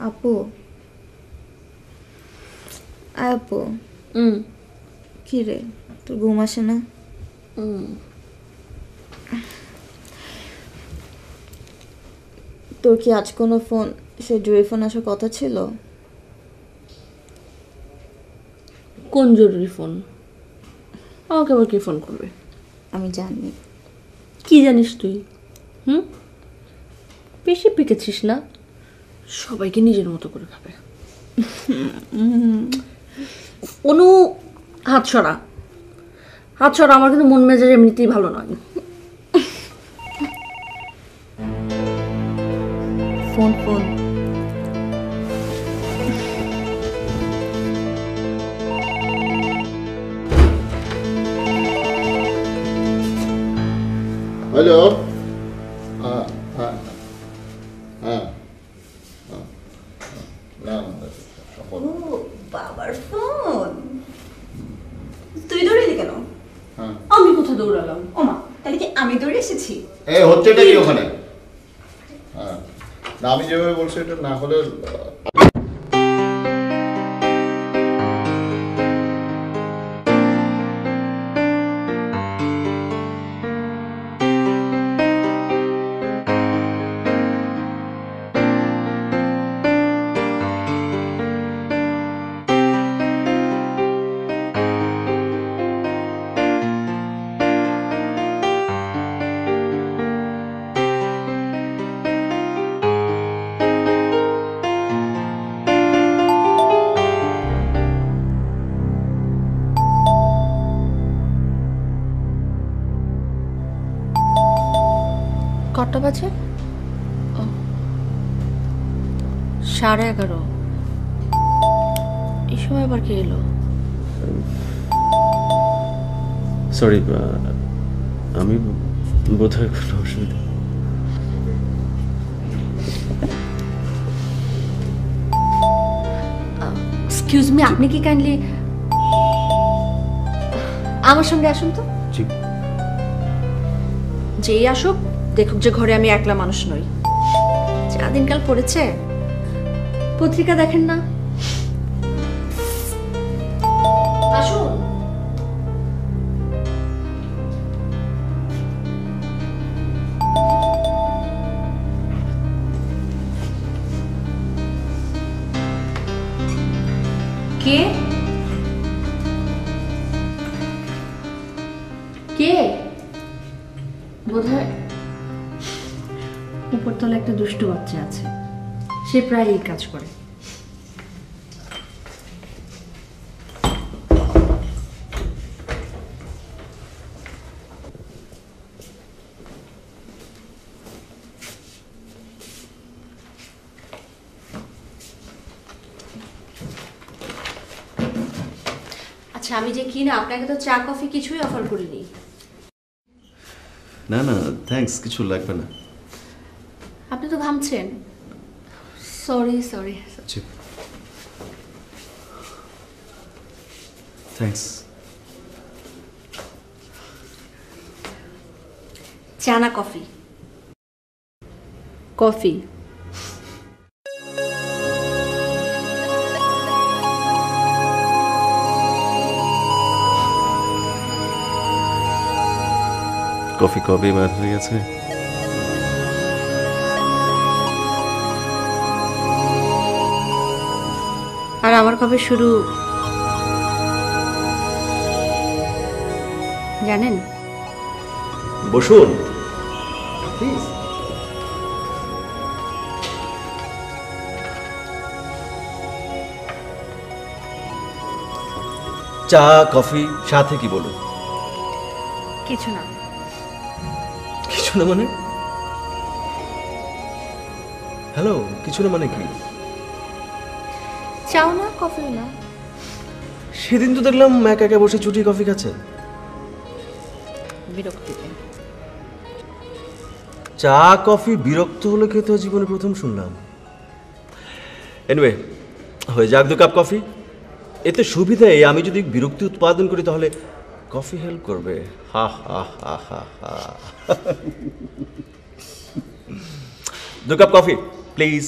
আপু। আপু, কি রে, তোর ঘুম আসে না? তোর কি আজ কোনো ফোন, সে জরুরি ফোন আসার কথা ছিল? কোন জরুরি ফোন? আমাকে আবার কি ফোন করবে? আমি জানি। কি জানিস তুই? বেশি পেকেছিস না, সবাইকে নিজের মতো করে খাবে। অনু, হাত সরা, হাত সরা। আমার কিন্তু মন মেজাজ এমনিতেই ভালো নয়। Phone phone hello. বাবার ফোন, তুই দৌড়ালি কেন? আমি কোথায় দৌড়ালাম? ওমা, তাহলে কি আমি দৌড়ে এসেছি? এই হচ্ছেটা কি ওখানে? না, আমি যেভাবে বলছি এটা না হলে কটা বাজে? 11:30। এই সময় আবার কে এলো? সরি, আমি বোধহয় কোনো অসুবিধা। এক্সকিউজ মি, আপনি কি কাইন্ডলি আমার সঙ্গে আসুন তো? যেই আসুক দেখুক যে ঘরে আমি একলা মানুষ নই। যা দিনকাল পড়েছে, পত্রিকা দেখেন না? আসুন। কে? কে? বোধহয় উপরতলা একটা দুষ্টু বাচ্চা আছে, সে প্রায় এই কাজ করে। আচ্ছা, আমি যে কি না, আপনাকে তো চা কফি কিছুই অফার করিনি। না না থ্যাঙ্কস, কিছু লাগবে না। আপনি তো ঘামছেন। Sorry sorry. থ্যাঙ্কস। চা না কফি? কফি। কফি কবে বার হয়ে গেছে? আর আমার কবে শুরু জানেন? বসুন প্লিজ। চা কফি সাথে কি বলুন? কিছু না। কিছু না মানে? হ্যালো, কিছু না মানে কি? চাও না কফি না? সেদিন তো দেখলাম একা একা বসে চুটি কফি খাচ্ছে। বিরক্তিতে। চা কফি বিরক্ত হলে খেতে জীবনে প্রথম শুনলাম। এনিওয়ে, হয়ে যাক 2 কাপ কফি। এতে সুবিধা এই, আমি যদি বিরক্তি উৎপাদন করি তাহলে কফি হেল্প করবে। হা হা হা হা হা। 2 কাপ কফি প্লিজ।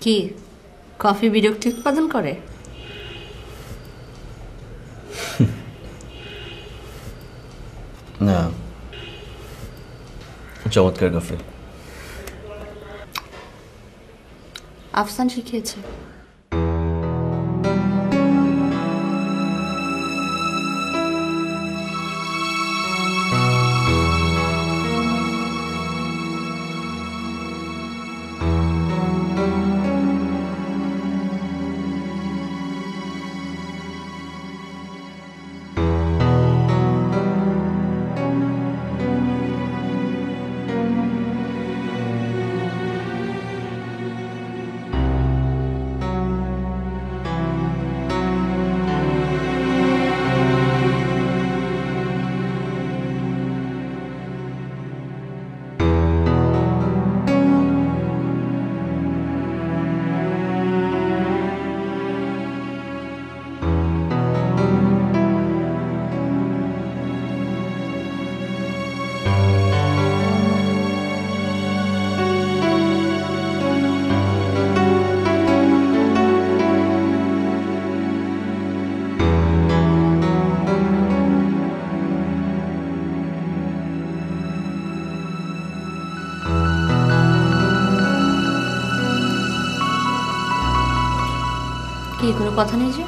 কি কফি বিরক্তি উৎপাদন করে? না, চমৎকার কফি। আফসান শিখিয়েছে। কি কোনো কথা নেই যে?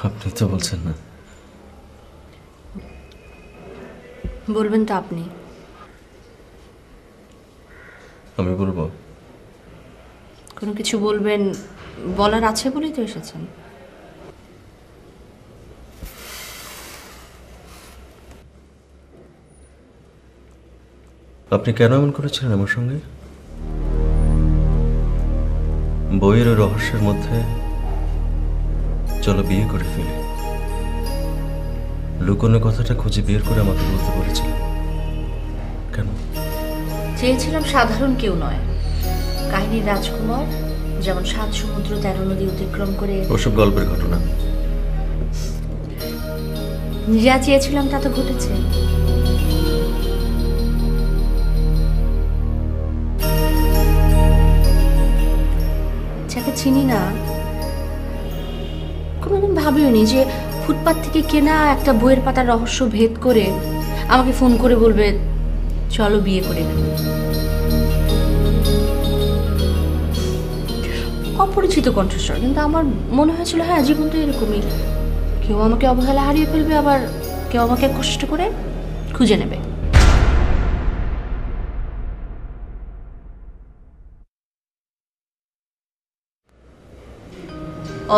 আপনি তো বলছেন না। বলবেন তো আপনি। আমি বলবো? কোনো কিছু বলবেন, বলার আছে বলেই তো এসেছেন। আপনি কেন এমন করেছিলেন আমার সঙ্গে? বইয়ের রহস্যের মধ্যে চলো বিয়ে করে ফেলি, লুকোনো কথাটা খুঁজে বের করে আমাকে বলতে বলেছিলেন। কেন? চেয়েছিলাম সাধারণ কেউ নয়, কাহিনীর রাজকুমার, যেমন 7 সমুদ্র 13 নদী অতিক্রম করে। ওসব গল্পের ঘটনা। যা চেয়েছিলাম তা তো ঘটেছে। যাকে চিনি না, কোনোদিন ভাবিওনি যে ফুটপাত থেকে কেনা একটা বইয়ের পাতার রহস্য ভেদ করে আমাকে ফোন করে বলবে চলো বিয়ে করে নেব। অপরিচিত কণ্ঠস্বর, কিন্তু আমার মনে হয়েছিল হ্যাঁ জীবন তো এরকমই, কেউ আমাকে অবহেলা হারিয়ে ফেলবে, আবার কেউ আমাকে কষ্ট করে খুঁজে নেবে।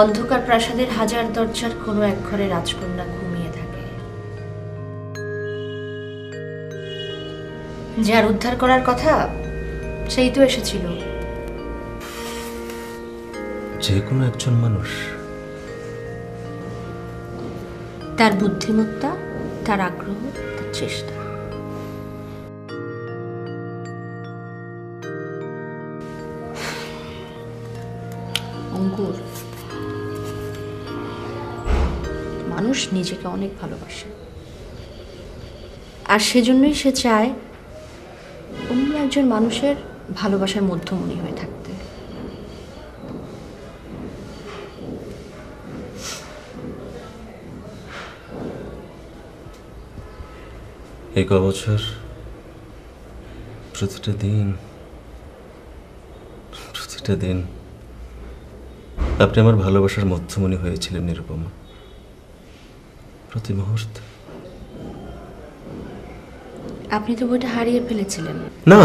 অন্ধকার প্রাসাদের হাজার দরজার কোনো এক ঘরে রাজকন্যা ঘুমিয়ে থাকে, যার উদ্ধার করার কথা সেই তো এসেছিল। যে কোনো একজন মানুষ, তার বুদ্ধিমত্তা, তার আগ্রহ, তার চেষ্টা। অঙ্কুর, মানুষ নিজেকে অনেক ভালোবাসে, আর সেজন্যই সে চায় অন্য একজন মানুষের ভালোবাসার মধ্যমণি হয়ে থাকতে। এই ক বছর প্রতিটা দিন আপনি আমার ভালোবাসার মধ্যমণি হয়েছিলেন নিরুপমা, প্রতি মুহূর্তে। আপনি তো বইটা হারিয়ে ফেলেছিলেন। না,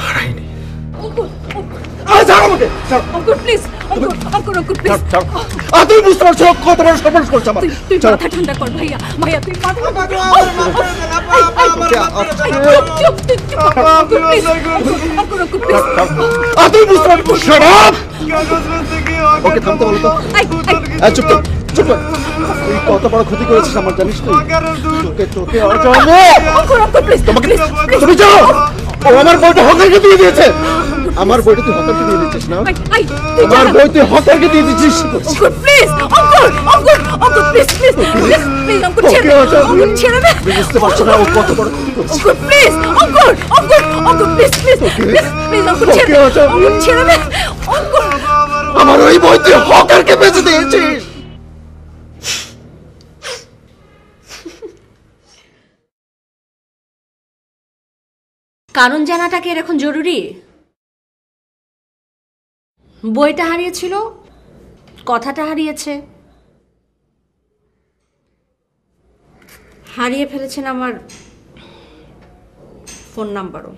হারাইনি। তুমি বুঝতে পারছো কত বড় সর্বনাশ করছো আমার? তুই মাথা ঠান্ডা কর ভাইয়া, ভাইয়া তুই মাথা ঠান্ডা কর। তুমি বুঝতে পারছো? ওকে থামতে বলো তো। চুপ কর, চুপ কর। তুই কত বড় ক্ষতি করেছিস আমার জানিস তুই? তোকে তুমি যাও। ও আমার বইটা হকারকে দিয়ে দিয়েছে। আমার বইটা তুই হকারকে দিয়ে দিচ্ছিস না? আমার বই তুই হকারকে দিয়ে দিচ্ছিস। Please Ankur, Ankur, Ankur please, please, please, please Ankur ছেড়ে দে, অঙ্কুর ছেড়ে দে। বুঝতে পারছো না ও কত বড় ক্ষতি করেছে? Ankur please, Ankur, Ankur, Ankur please, please, please, please Ankur ছেড়ে দে, অঙ্কুর ছেড়ে দে, অঙ্কুর। আমার ওই বই তুই হকারকে বেচে দিয়েছিস। কারণ জানাটা কি এখন জরুরি? বইটা হারিয়েছিল, কথাটা হারিয়েছে, হারিয়ে ফেলেছেন আমার ফোন নাম্বারও।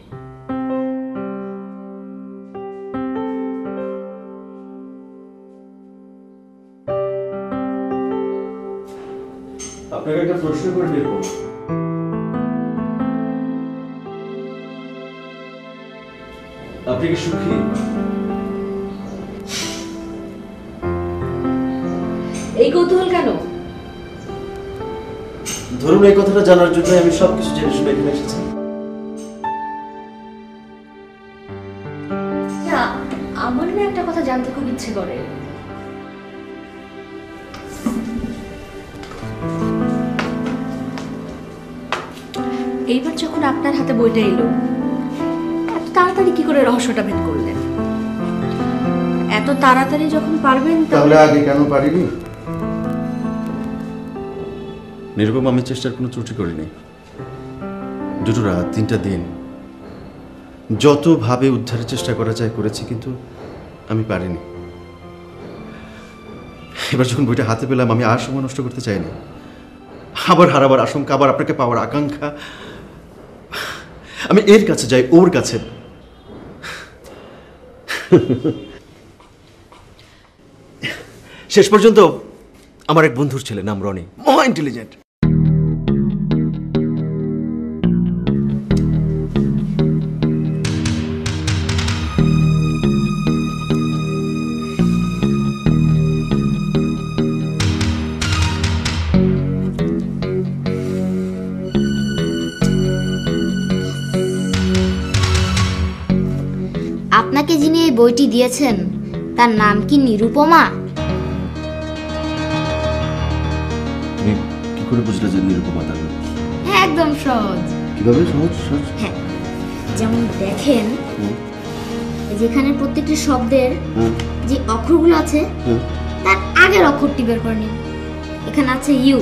আপনাকে একটা প্রশ্ন করে নেব। আপনি কি সুখী? এই কৌতূহল কেন? ধরুন এই কথাটা জানার জন্য আমি সবকিছু জেনে শুনে এখানে এসেছি। না, আমার না একটা কথা জানতে খুব ইচ্ছে করে। এইবার যখন আপনার হাতে বইটা এলো, এত তাড়াতাড়ি কি করে রহস্যটা ভেদ করলেন? এত তাড়াতাড়ি যখন পারবেন তাহলে আগে কেন পারিনি? নিরুপমা, আমি চেষ্টার কোনো ত্রুটি করিনি। 2টো রাত 3টা দিন যতভাবে উদ্ধারের চেষ্টা করা যায় করেছি, কিন্তু আমি পারিনি। এবার যখন বইটা হাতে পেলাম, আমি আর সময় নষ্ট করতে চাইনি। আবার হারাবার আশঙ্কা, আবার আপনাকে পাওয়ার আকাঙ্ক্ষা, আমি এর কাছে যাই, ওর কাছে। শেষ পর্যন্ত আমার এক বন্ধুর ছেলে, নাম রনি, মহা ইন্টেলিজেন্ট। বইটি দিয়েছেন তার নাম কি নিরুপমা? তুমি কি করে বুঝলে যে নিরুপমা তার নাম? হ্যাঁ, একদম সহজ। কিভাবে সহজ? সহজ হ্যাঁ, যেমন দেখেন যেখানে প্রত্যেকটি শব্দের যে অক্ষরগুলো আছে তার আগের অক্ষরটি বের করে নিন। এখানে আছে ইউ,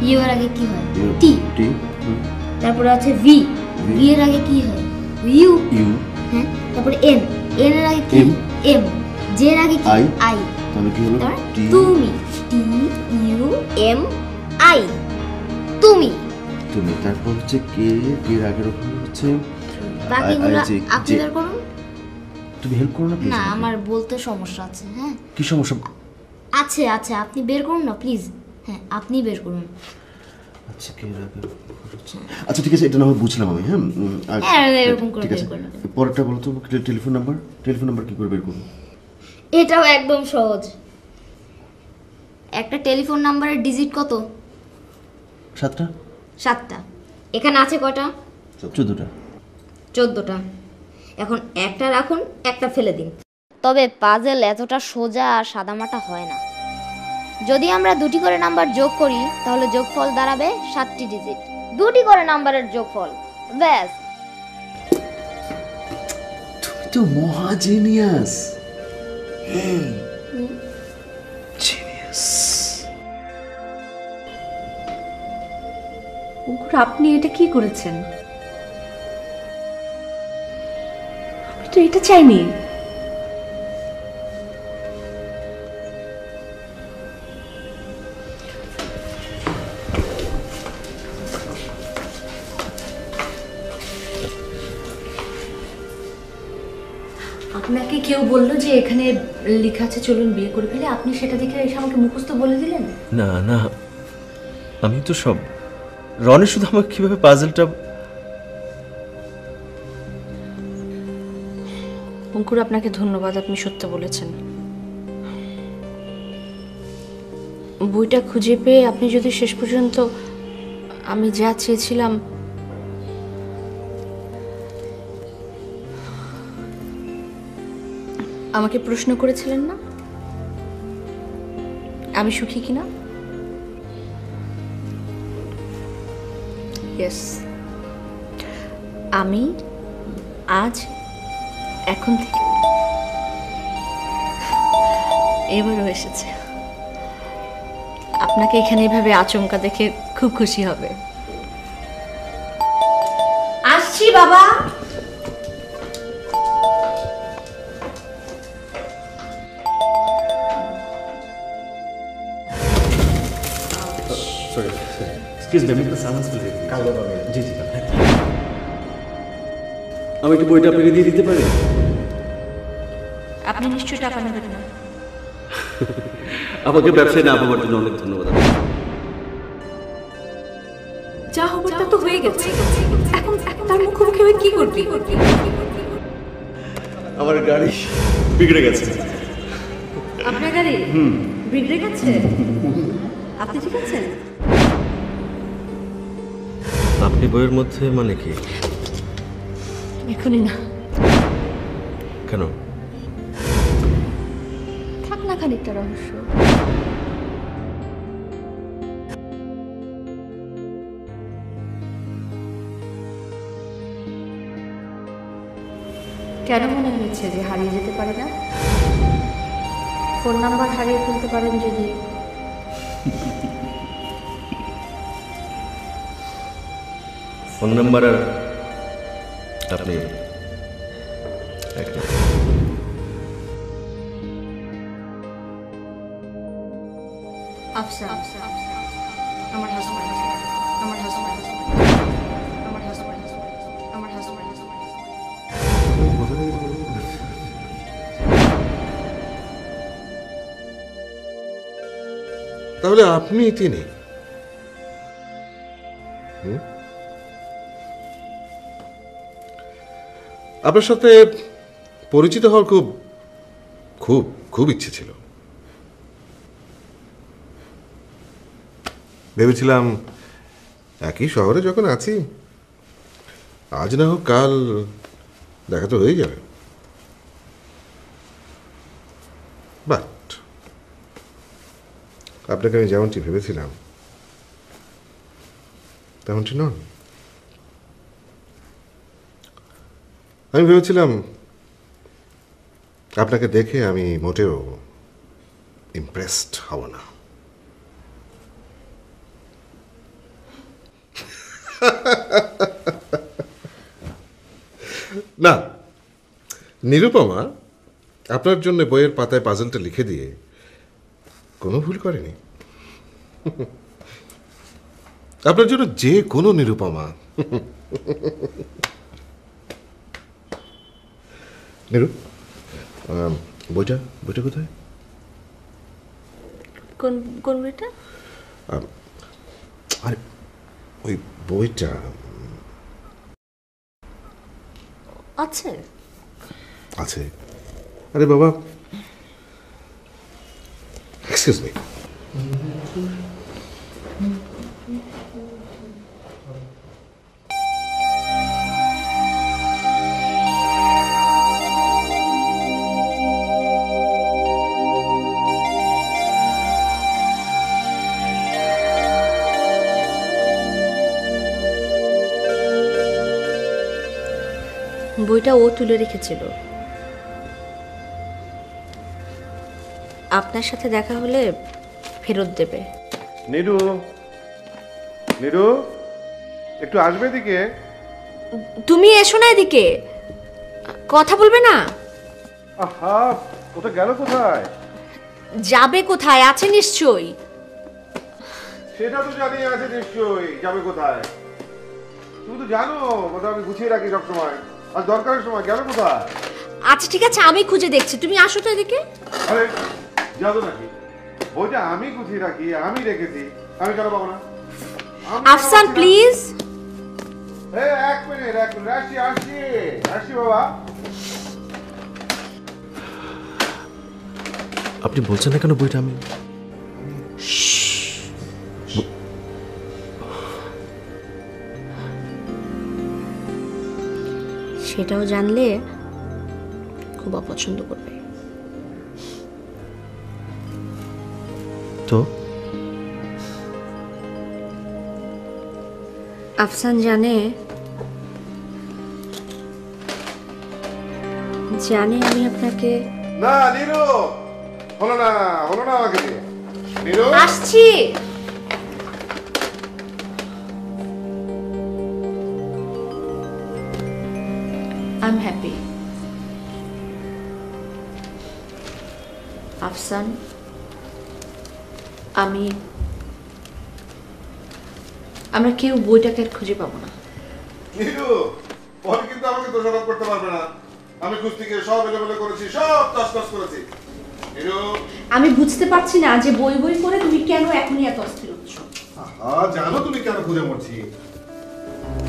ইউ এর আগে কি হয়? টি। তারপরে আছে ভি, ভি এর আগে কি হয়? ইউ। হ্যাঁ, তারপরে এন, এন এর আগে কি? এম। জে এর আগে কি? আই। তাহলে কি হলো? তুমি, টি ইউ এম আই, তুমি। তুমি। তারপর হচ্ছে কে, কে এর আগের অক্ষর হচ্ছে বাকিগুলো আপনি বের করুন। তুমি হেল্প করো না প্লিজ। না, আমার বলতে সমস্যা আছে। হ্যাঁ, কি সমস্যা আছে? আছে, আপনি বের করুন না প্লিজ। হ্যাঁ, আপনি বের করুন। আচ্ছা, কে এর আগের অক্ষর হচ্ছে? আচ্ছা ঠিক আছে, এটা না হয় বুঝলাম আমি। হ্যাঁ, এরকম করে ঠিক আছে। পরেরটা বলো তো, টেলিফোন নাম্বার। টেলিফোন নাম্বার কি করে বের করব? এটাও একদম সহজ। একটা টেলিফোন নাম্বারের ডিজিট কত? 7টা। 7টা। এখানে আছে কয়টা? 14টা। 14টা। এখন একটা রাখুন, একটা ফেলে দিন। তবে পাজেল এতটা সোজা আর সাদামাটা হয় না। যদি আমরা 2টি করে নাম্বার যোগ করি তাহলে যোগফল দাঁড়াবে 7টি ডিজিট। 2টি করে নাম্বারের যোগফল, ব্যাস। তুমি তো মহা জিনিয়াস। আপনি এটা কি করেছেন? আমি তো এটা চাইনি। আপনাকে কেউ বললো যে এখানে লেখা আছে চলুন বিয়ে করে ফেলে, আপনি সেটা দেখে এসে আমাকে মুখস্থ বলে দিলেন? না না, আমি তো সব, রনি শুধু আমাকে কিভাবে পাজলটা। অঙ্কুর, আপনাকে ধন্যবাদ, আপনি সত্য বলেছেন। বইটা খুঁজে পেয়ে আপনি যদি শেষ পর্যন্ত আমি যা চেয়েছিলাম আমাকে প্রশ্ন করেছিলেন না আমি সুখী কিনা? ইয়েস, আমি আজ এখন থেকে এবারও এসেছে। আপনাকে এখানে এভাবে আচমকা দেখে খুব খুশি হবে। আসছি বাবা। আমি একটু বইটা আপনাকে দিয়ে দিতে পারি? আপনি নিশ্চয়ই টাকা নেবেন না। আমাকে ব্যবসায় না পাওয়ার জন্য অনেক ধন্যবাদ। যা হবার তা তো হয়ে গেছে, এখন তার মুখোমুখি হয়ে কি করবি? আমার গাড়ি বিগড়ে গেছে। আপনার গাড়ি বিগড়ে গেছে? আপনি ঠিক আছেন? আপনি বইয়ের মধ্যে মানে কি? এখনই না। কেন? থাক না খানিকটা রহস্য। কেন মনে হয়েছে যে হারিয়ে যেতে পারে না? ফোন নাম্বার হারিয়ে ফেলতে পারেন যদি। ফোন নাম্বার আর আপনি আফসার, আমার হাজব্যান্ড, আমার হাজব্যান্ড, আমার হাজব্যান্ড, আমার হাজব্যান্ড। তাহলে আপনি তিনি? আপনার সাথে পরিচিত হওয়ার খুব খুব খুব ইচ্ছে ছিল। ভেবেছিলাম একই শহরে যখন আছি, আজ না হোক কাল দেখা তো হয়ে যাবে। বাট আপনাকে আমি যেমনটি ভেবেছিলাম তেমনটি নন। আমি ভেবেছিলাম আপনাকে দেখে আমি মোটেও ইমপ্রেসড হব না। না, নিরুপমা আপনার জন্য বইয়ের পাতায় পাজলটা লিখে দিয়ে কোনো ভুল করেনি। আপনার জন্য যে কোনো নিরুপমা। নিরু, বইটা বইটা কোথায়? কোন কোন বইটা? আরে ওই বইটা আছে আছে। আরে বাবা, এক্সকিউজ মি, বইটা ও তুলে রেখেছিল। আপনার সাথে দেখা হলে ফেরত দেবে। নিরু, নিরু একটু আসবে এদিকে। তুমি এসো না এদিকে, কথা বলবে না? আহা, কোথায় গেল? কোথায় যাবে? কোথায় আছে নিশ্চয়ই। সেটা তো জানি আছে নিশ্চয়ই, যাবে কোথায়? তুমি তো জানো কথা আমি গুছিয়ে রাখি সবসময়, আর দরকারের সময় গেল কোথায়? আচ্ছা ঠিক আছে, আমি খুঁজে দেখছি, তুমি আসো তো এদিকে। আরে যাবো নাকি? বইটা আমি গুছিয়ে রাখি, আমি রেখেছি, আমি কেন পাবো না? আফসান প্লিজ। এক মিনিট আসছি আসছি আসছি বাবা। আপনি বলছেন না কেন বইটা আমি? সেটাও জানলে খুব অপছন্দ করবে। তো আফসান জানে আমি আপনাকে। না নিরু, হলো না আমাকে দিয়ে। নিরু আসছি। I'm happy. আফসান, আমরা কেউ বইটাকে আর খুঁজে পাবো না। নিরু, পরে কিন্তু আমাকে দোষারোপ করতে পারবে না। আমি কুস্তি গিয়ে সব এলোমেলো করেছি, সব তছনছ করেছি। নিরু, আমি বুঝতে পারছি না যে বই বই করে তুমি কেন এখনই এত অস্থির হচ্ছ। জানো তুমি কেন খুঁজে মরছি?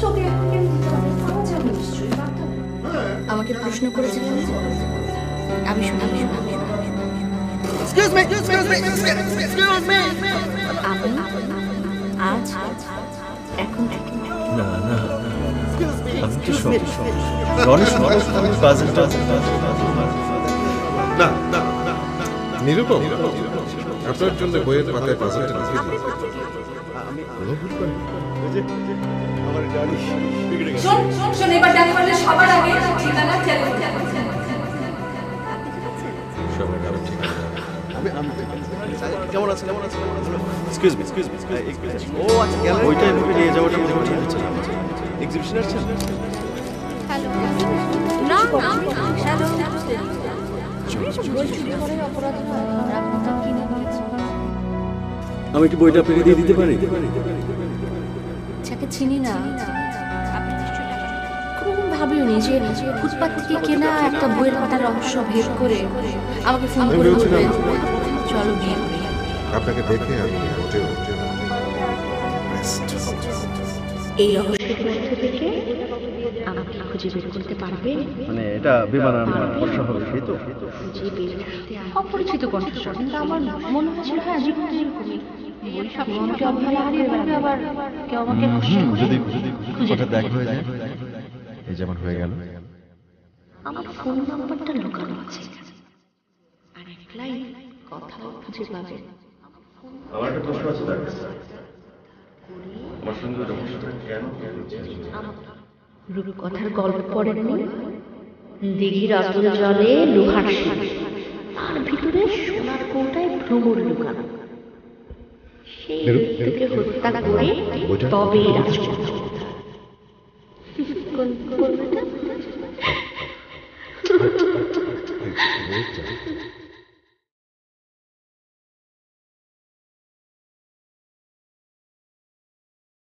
চোখে এখন কেন দিতে হবে? পাওয়া যাবে নিশ্চয়ই। আমাকে প্রশ্ন করেছেন, আমি শুনি। Excuse me. আমি আজ এখন না না আমি তো সব রনিস পাজলটা না নিরুপম, আপনার জন্য বইয়ের পাতায় পাজলটা লিখে দিয়েছি। আমি কোনো ভুল করিনি। আমার গাড়ি বিগড়ে গেছে। শোন এবার জানি বলে সবার আগে ঠিকানা চ্যালেঞ্জ। সবার আগে ঠিকানা। কেমন আছে? এক্সকিউজ মি ও আচ্ছা গেল ওইটা এভাবে নিয়ে যাওয়াটা মনে হয় ঠিক হচ্ছে না। এক্সিবিশন আসছে? হ্যালো না হ্যালো আমি কি বইটা আপনাকে দিয়ে দিতে পারি? যাকে চিনি না, কোনোদিন ভাবিওনি যে ফুটপাত থেকে কেনা একটা বইয়ের পাতার রহস্য ভেদ করে আমাকে ফোন করে বলবে চলো বিয়ে করি। আপনাকে দেখে আমি মোটেও এই রহস্যের মধ্যে থেকে আমাকে খুঁজে বের করতে পারবে? মানে এটা বিমান বর্ষা হবে সেই তো? খুঁজে বের করতে অপরিচিত কণ্ঠস্বর, কিন্তু আমার মনে হচ্ছিল হ্যাঁ জীবনে এরকমই বই সব মনকে অবহেলা করে বেড়াবে, আবার কেউ আমাকে যদি কথা দেখা হয়ে যায়, এই যেমন হয়ে গেল। আমার ফোন নাম্বারটা লুকানো আছে, আর একলাই কথাও খুঁজে পাবে। আমার একটা প্রশ্ন আছে তার কাছে। আমার সঙ্গে রহস্যটা কেন রূপকথার গল্প পড়েননি? দিঘির অতল জলে লোহার শিল, তার ভিতরে সোনার কৌটায় ভ্রমর লুকানো। সেই ব্যক্তিকে হত্যা করে তবেই রাজপুত্র। কোন